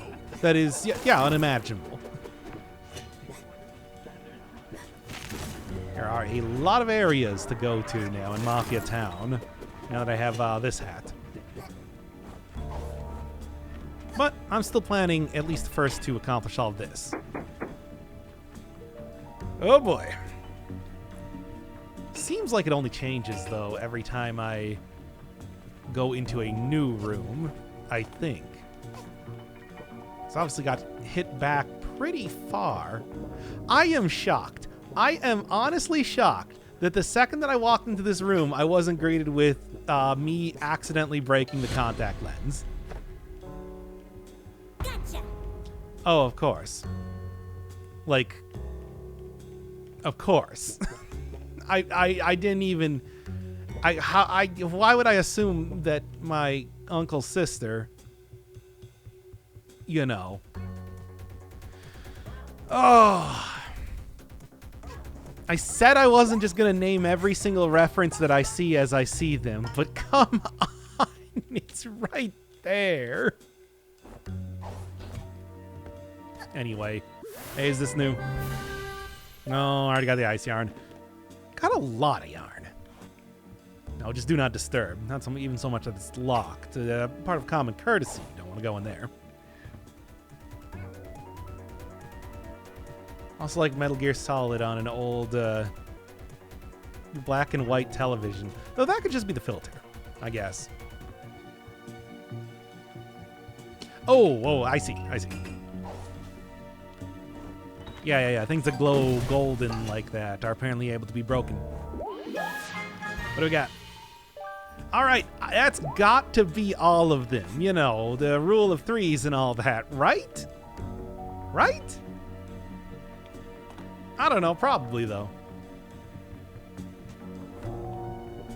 that is, yeah, unimaginable. There are a lot of areas to go to now in Mafia Town, now that I have this hat. But I'm still planning, at least first, to accomplish all of this. Oh boy. Seems like it only changes, though, every time I go into a new room, I think. It's obviously got hit back pretty far. I am shocked. I am honestly shocked that the second that I walked into this room, I wasn't greeted with me accidentally breaking the contact lens. Gotcha. Oh, of course. Like, of course. I didn't even... why would I assume that my uncle's sister, you know... Oh... I said I wasn't just going to name every single reference that I see as I see them, but come on, it's right there. Anyway, hey, is this new? No, I already got the ice yarn. Got a lot of yarn. No, just do not disturb. Not even so much that it's locked. Part of common courtesy. You don't want to go in there. Also like Metal Gear Solid on an old black and white television. Though that could just be the filter, I guess. Oh, I see. Yeah. Things that glow golden like that are apparently able to be broken. What do we got? All right, that's got to be all of them. You know, the rule of threes and all that, right? Right? I don't know, probably though.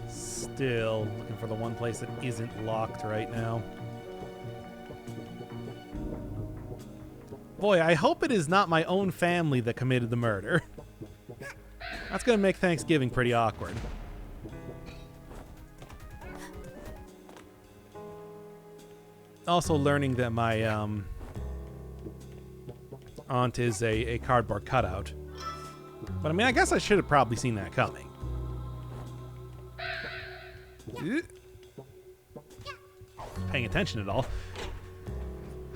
Still looking for the one place that isn't locked right now. Boy, I hope it is not my own family that committed the murder. That's gonna make Thanksgiving pretty awkward. Also learning that my aunt is a cardboard cutout. But I mean, I guess I should have probably seen that coming. Paying attention at all.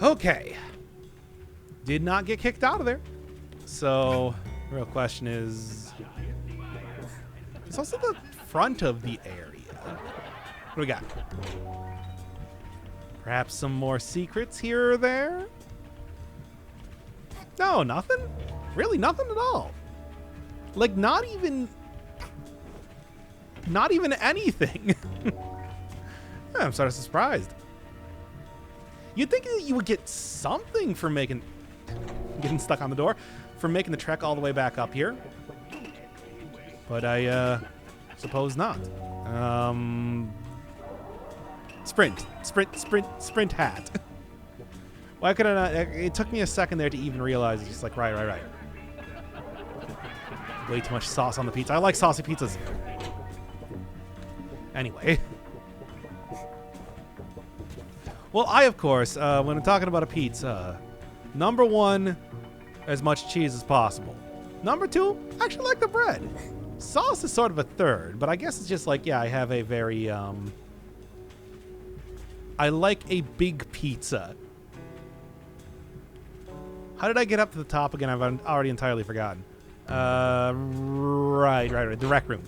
Okay. Did not get kicked out of there. So, the real question is... It's also the front of the area. What do we got? Perhaps some more secrets here or there? No, nothing? Really, nothing at all. Like, not even anything. I'm sort of surprised. You'd think that you would get something for getting stuck on the door, for making the trek all the way back up here. But I suppose not. Sprint hat. Why could I not? It took me a second there to even realize. It's just like, right. Way too much sauce on the pizza. I like saucy pizzas. Anyway. Well, of course, when I'm talking about a pizza, number one, as much cheese as possible. Number two, I actually like the bread. Sauce is sort of a third, but I guess it's just like, yeah, I have a very, I like a big pizza. How did I get up to the top again? I've already entirely forgotten. Right. The rec room.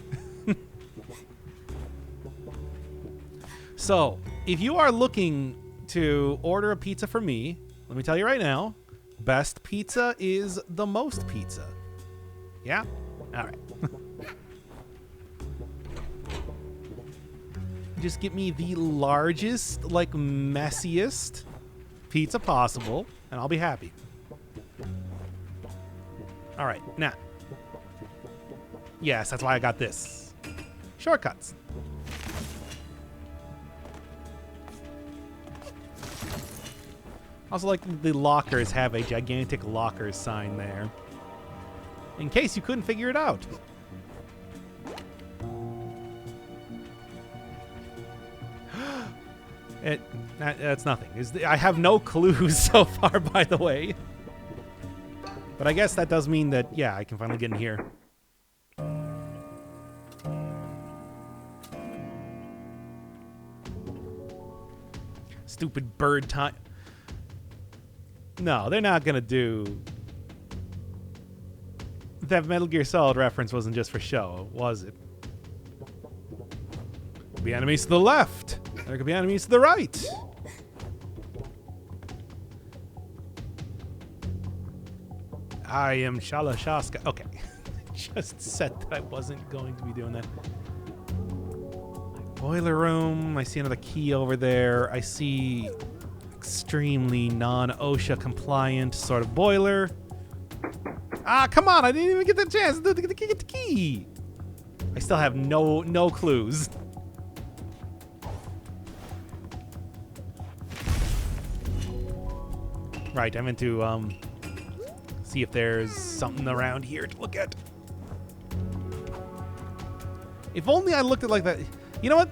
So, if you are looking to order a pizza for me, let me tell you right now, best pizza is the most pizza. Yeah? All right. Just get me the largest, like, messiest pizza possible, and I'll be happy. All right, now. Yes, that's why I got this. Shortcuts. Also, like, the lockers have a gigantic lockers sign there. In case you couldn't figure it out. That's nothing. I have no clues so far, by the way. But I guess that does mean that, yeah, I can finally get in here. Stupid bird time. No, they're not gonna do... That Metal Gear Solid reference wasn't just for show, was it? Could be enemies to the left. There could be enemies to the right. I am Shalashaska. Okay. Just said that I wasn't going to be doing that. Boiler room. I see another key over there. I see extremely non-OSHA compliant sort of boiler. Ah, come on. I didn't even get the chance to get the key. I still have no clues. Right, I meant to see if there's something around here to look at. If only I looked at like that. You know what?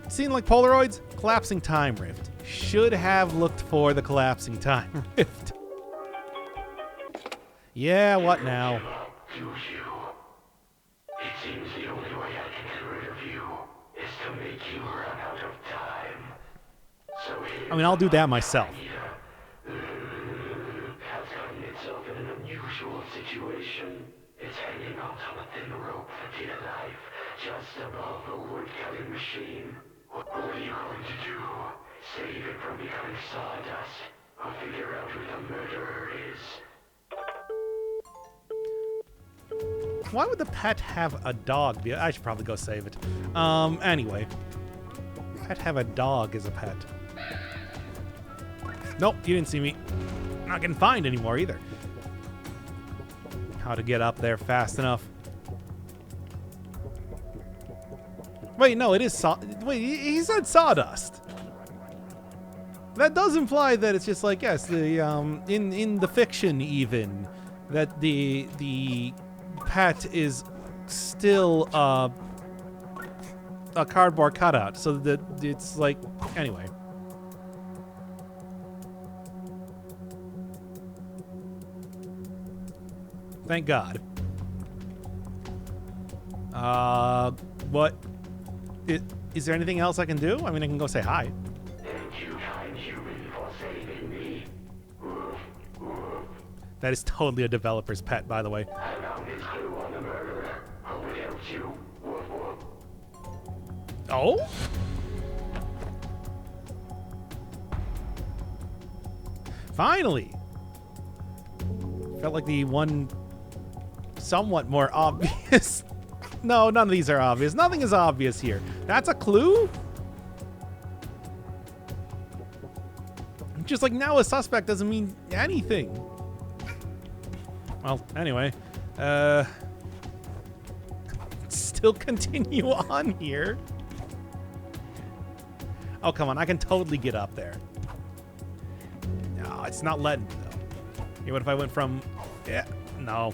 Seeing like Polaroids, collapsing time rift. Should have looked for the collapsing time rift. Yeah, what now? Do you? It seems the only way I can get rid of you is to make you run out of time. So I mean, I'll do that myself. Has gotten itself in an unusual situation. It's hanging out on a thin rope for dear life, just above a wood-cutting machine. What are you going to do? Save it from becoming sawdust, or figure out who the murderer is? Why would the pet have a dog? I should probably go save it. Anyway. Pet have a dog as a pet. Nope, you didn't see me. I'm not getting fined anymore either. How to get up there fast enough. Wait, no, it is wait, he said sawdust. That does imply that it's just like, yes, the in the fiction even, that the pet is still a cardboard cutout, so that it's like, anyway. Thank God. What? Is there anything else I can do? I mean, I can go say hi. Thank you, kind human, for saving me. That is totally a developer's pet, by the way. I found his clue on the murderer. Hope it helps you. Woof woof. Oh? Finally! Felt like the one somewhat more obvious. No, none of these are obvious. Nothing is obvious here. That's a clue? Just like now a suspect doesn't mean anything. Well, anyway. Still continue on here. Oh, come on. I can totally get up there. No, it's not letting me, though. Hey, what if I went from... Yeah, no.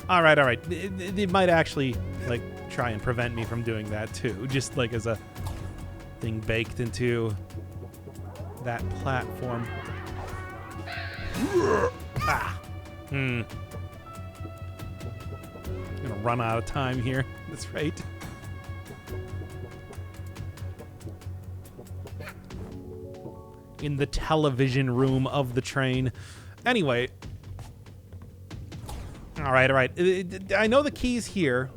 All right. It might actually, like, try and prevent me from doing that, too. Just, like, as a thing baked into that platform. Ah. I'm gonna run out of time here. That's right. In the television room of the train. Anyway. All right. I know the key's here.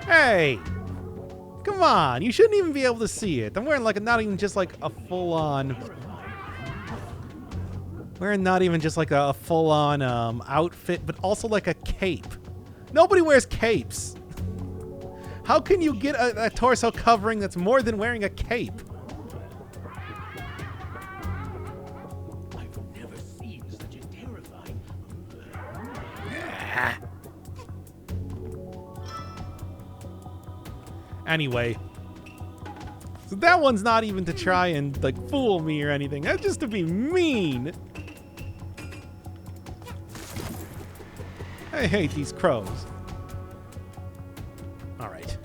Hey! Come on, you shouldn't even be able to see it. I'm wearing like not even just like a full-on... Wearing not even just like a full-on outfit, but also like a cape. Nobody wears capes. How can you get a torso covering that's more than wearing a cape? I've never seen such a terrifying... Anyway. So that one's not even to try and like fool me or anything. That's just to be mean. I hate these crows. Alright.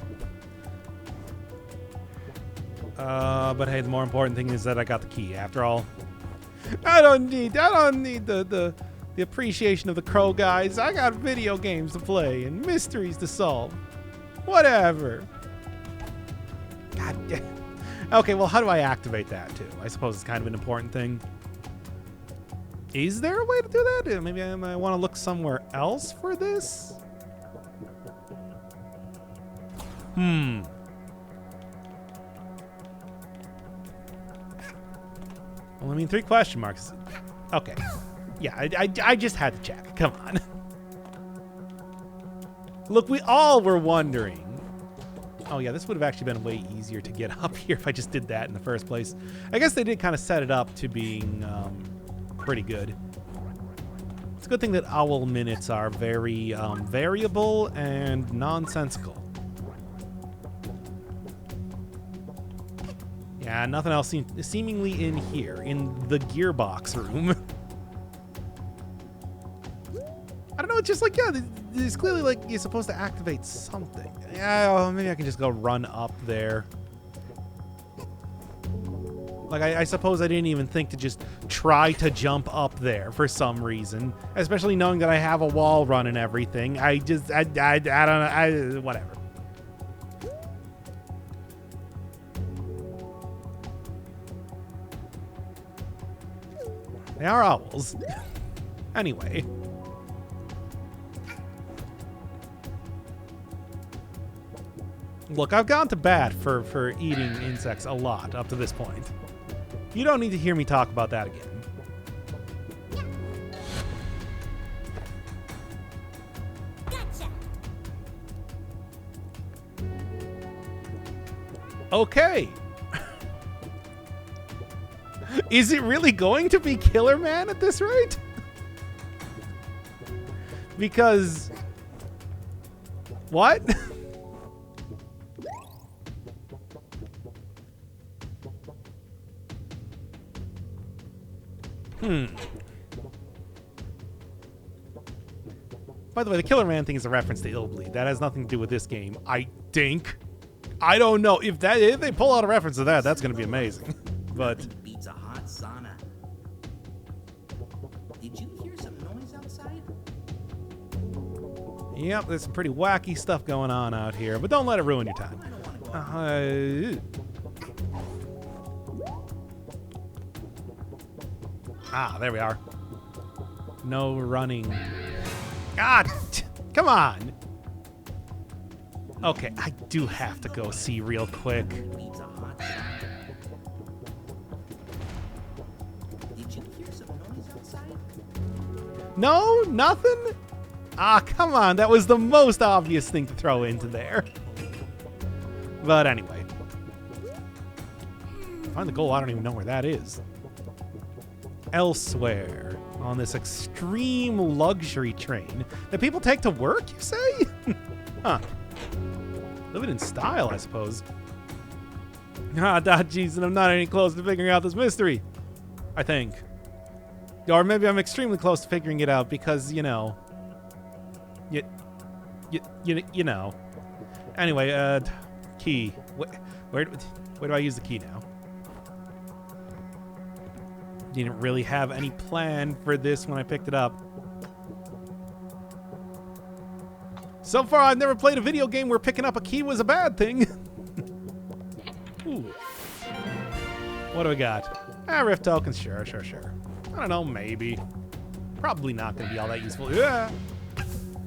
But hey, the more important thing is that I got the key after all. I don't need the appreciation of the crow guys. I got video games to play and mysteries to solve. Whatever. God damn. Okay, well, how do I activate that too? I suppose it's kind of an important thing. Is there a way to do that? Maybe I might want to look somewhere else for this? Well, I mean, 3 question marks. Okay. Yeah, I just had to check. Come on. Look, we all were wondering. Oh, yeah, this would have actually been way easier to get up here if I just did that in the first place. I guess they did kind of set it up to being pretty good. It's a good thing that owl minutes are very variable and nonsensical. Yeah, nothing else seemingly in here, in the gearbox room. I don't know, it's just like, yeah, there's clearly like you're supposed to activate something. Yeah, maybe I can just go run up there. Like, I suppose I didn't even think to just try to jump up there for some reason. Especially knowing that I have a wall run and everything. I don't know, whatever. They are owls. Anyway. Look, I've gone to bat for eating insects a lot up to this point. You don't need to hear me talk about that again. Gotcha. Okay. Is it really going to be Killer Man at this rate? Because... What? By the way, the Killer Man thing is a reference to Illbleed. That has nothing to do with this game, I think. I don't know. If they pull out a reference to that, that's going to be amazing. But Nothing beats a hot sauna. Did you hear some noise outside? yep, there's some pretty wacky stuff going on out here. But don't let it ruin your time. I don't want to go out. There we are. No running. God, come on. Okay, I do have to go see real quick. Beats a hot sauna. Did you hear some noise outside? No, nothing? Come on. That was the most obvious thing to throw into there. But anyway. Find the goal. I don't even know where that is. Elsewhere on this extreme luxury train that people take to work, you say? Huh. Living in style, I suppose. Jeez, and I'm not any closer to figuring out this mystery. I think. Or maybe I'm extremely close to figuring it out because, you know. You know. Anyway, key. Where do I use the key now? Didn't really have any plan for this when I picked it up. So far, I've never played a video game where picking up a key was a bad thing. Ooh. What do we got? Rift tokens, sure. I don't know, maybe. Probably not going to be all that useful. Yeah.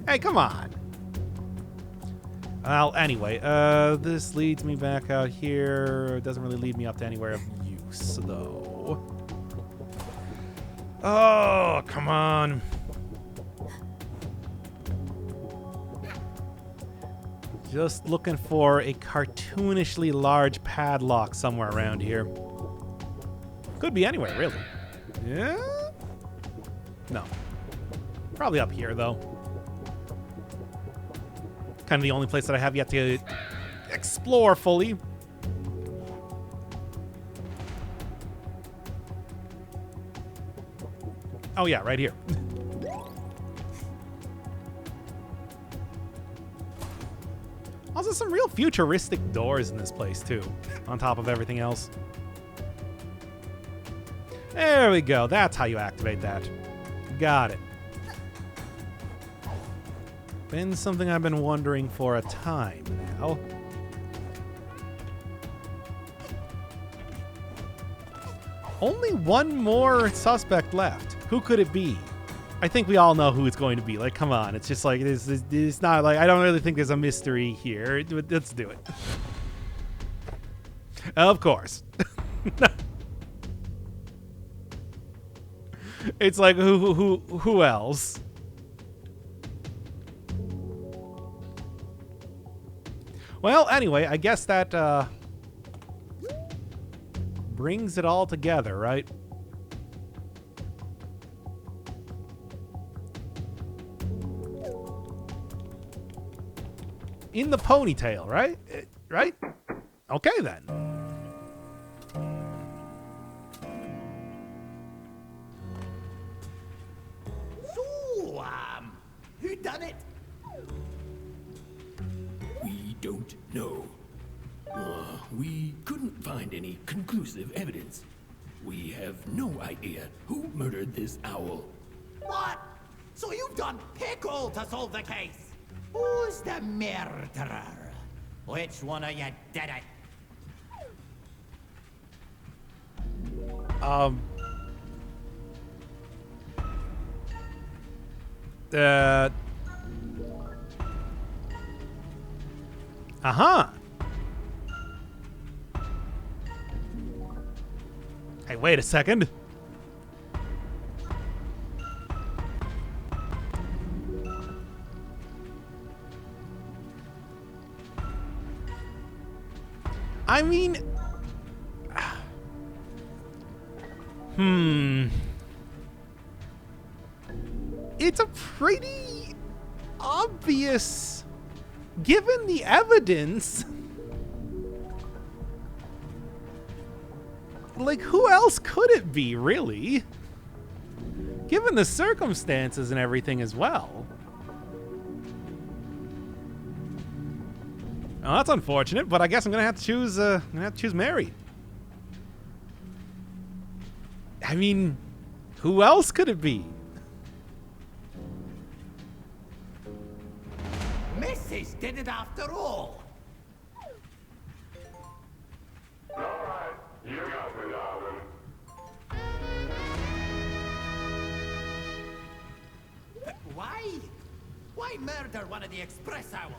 Hey, come on. Well, anyway, this leads me back out here. It doesn't really lead me up to anywhere of use, though. Oh, come on. Just looking for a cartoonishly large padlock somewhere around here. Could be anywhere, really. Yeah? No. Probably up here, though. Kind of the only place that I have yet to explore fully. Oh yeah, right here. Also, some real futuristic doors in this place, too, on top of everything else. There we go. That's how you activate that. Got it. Been something I've been wondering for a time now. Only one more suspect left. Who could it be? I think we all know who it's going to be. Like, come on. It's just like, it's not like, I don't really think there's a mystery here. Let's do it. Of course. It's like, who else? Well, anyway, I guess that brings it all together, right? In the ponytail, right? Right? Okay, then. So, who done it? We don't know. We couldn't find any conclusive evidence. We have no idea who murdered this owl. What? So you've done pickle to solve the case? Who's the murderer? Which one of you did it? Uh-huh. Hey, wait a second. I mean... It's a pretty obvious... Given the evidence... Like, who else could it be, really? Given the circumstances and everything as well. Oh, that's unfortunate, but I guess I'm gonna have to choose Mary. I mean, who else could it be? Mrs. did it after all. Alright, you got me, darling. But why? Why murder one of the express owls?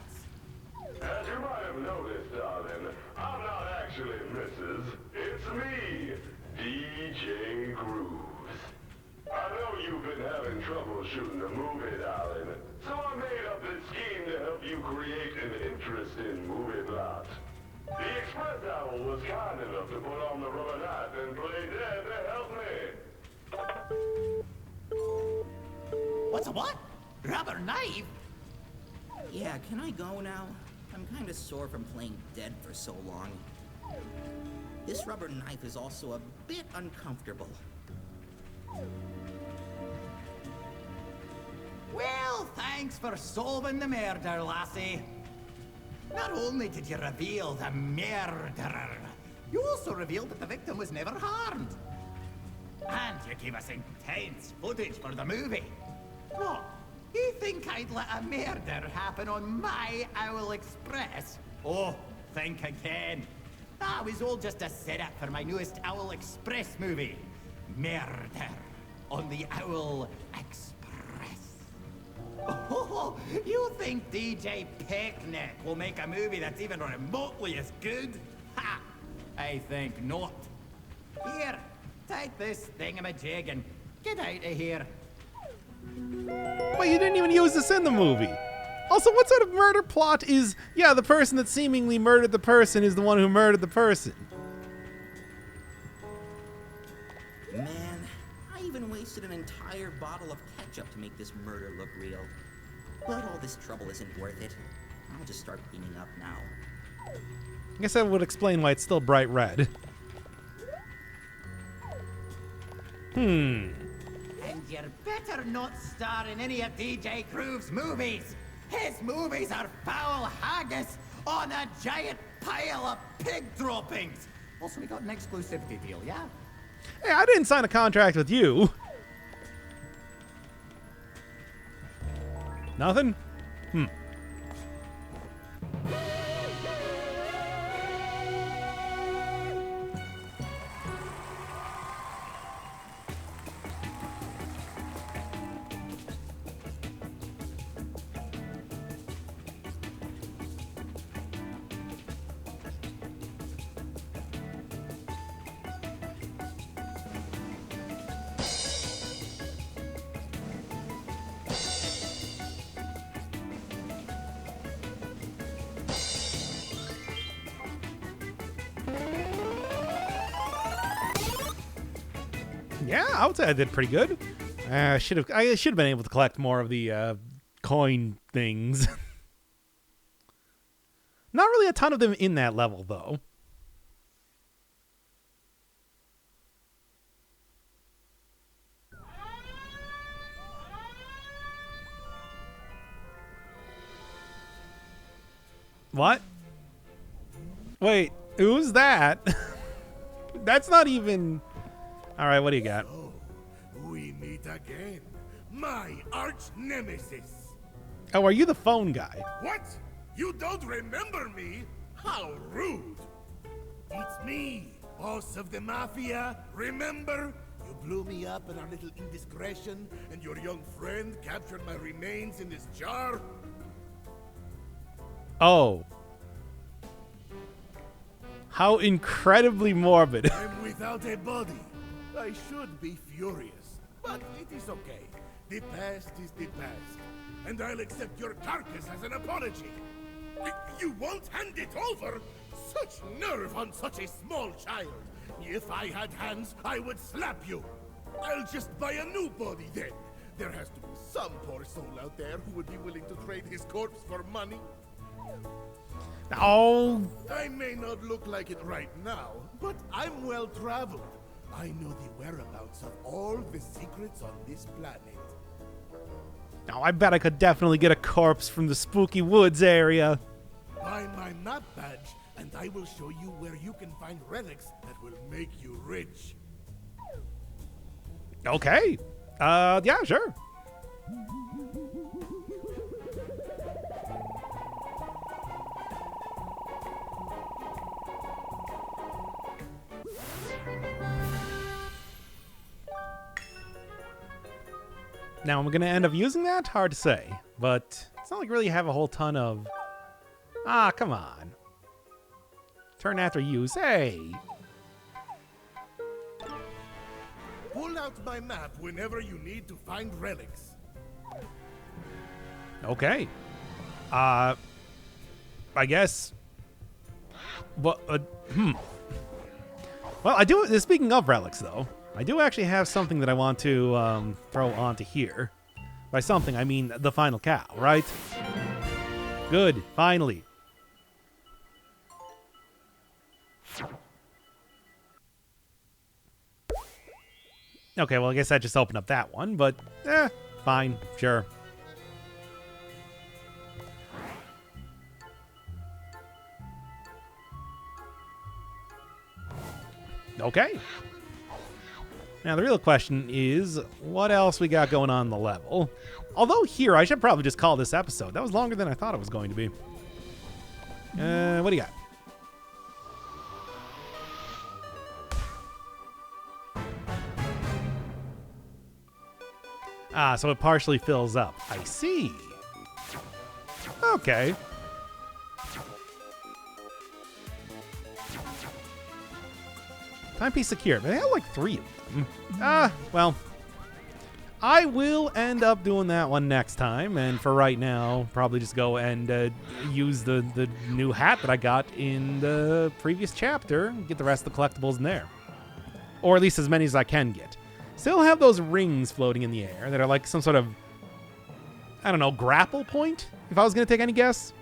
As you might have noticed, darling, I'm not actually Mrs. It's me, DJ Grooves. I know you've been having trouble shooting a movie, darling, so I made up this scheme to help you create an interesting movie plot. The Express Owl was kind enough to put on the rubber knife and play dead to help me. What's a what? Rubber knife? Yeah, can I go now? I'm kind of sore from playing dead for so long. This rubber knife is also a bit uncomfortable. Well, thanks for solving the murder, lassie. Not only did you reveal the murderer, you also revealed that the victim was never harmed. And you gave us intense footage for the movie. What? You think I'd let a murder happen on my Owl Express? Oh, think again. That was all just a setup for my newest Owl Express movie. Murder on the Owl Express. Oh, You think DJ Picnic will make a movie that's even remotely as good? Ha! I think not. Here, take this thingamajig and get out of here. But you didn't even use this in the movie. Also, what sort of murder plot is, yeah, the person that seemingly murdered the person is the one who murdered the person? Man, I even wasted an entire bottle of ketchup to make this murder look real. But all this trouble isn't worth it. I'll just start cleaning up now. I guess that would explain why it's still bright red. And you're better not star in any of DJ Groove's movies. His movies are foul haggis on a giant pile of pig droppings. Also, we got an exclusivity deal, yeah? Hey, I didn't sign a contract with you. Nothing? Yeah, I would say I did pretty good. I should have been able to collect more of the coin things. Not really a ton of them in that level, though. What? Wait, who's that? That's not even... All right, what do you got? Oh, we meet again. My arch nemesis. Oh, are you the phone guy? What? You don't remember me? How rude. It's me, boss of the mafia. Remember? You blew me up in our little indiscretion, and your young friend captured my remains in this jar. Oh. How incredibly morbid. I'm without a body. I should be furious, but it is okay. The past is the past, and I'll accept your carcass as an apology. You won't hand it over? Such nerve on such a small child. If I had hands, I would slap you. I'll just buy a new body then. There has to be some poor soul out there who would be willing to trade his corpse for money. Oh. I may not look like it right now, but I'm well traveled. I know the whereabouts of all the secrets on this planet. Now, I bet I could definitely get a corpse from the Spooky Woods area. Buy my map badge, and I will show you where you can find relics that will make you rich. Okay. Yeah, sure. Now, am I going to end up using that? Hard to say. But it's not like really have a whole ton of... Ah, come on. Turn after use. Hey! Pull out my map whenever you need to find relics. Okay. I guess... Well, Well, I do... Speaking of relics, though, I do actually have something that I want to throw onto here. By something, I mean the final cow, right? Good, finally. Okay, well, I guess that just opened up that one, but fine, sure. Okay. Now, the real question is, what else we got going on in the level? Although here, I should probably just call this episode. That was longer than I thought it was going to be. What do you got? Ah, so it partially fills up. I see. Okay. Timepiece secure. But they have like 3 of them. Well. I will end up doing that one next time, and for right now, probably just go and use the new hat that I got in the previous chapter and get the rest of the collectibles in there. Or at least as many as I can get. Still have those rings floating in the air that are like some sort of, I don't know, grapple point, if I was going to take any guess.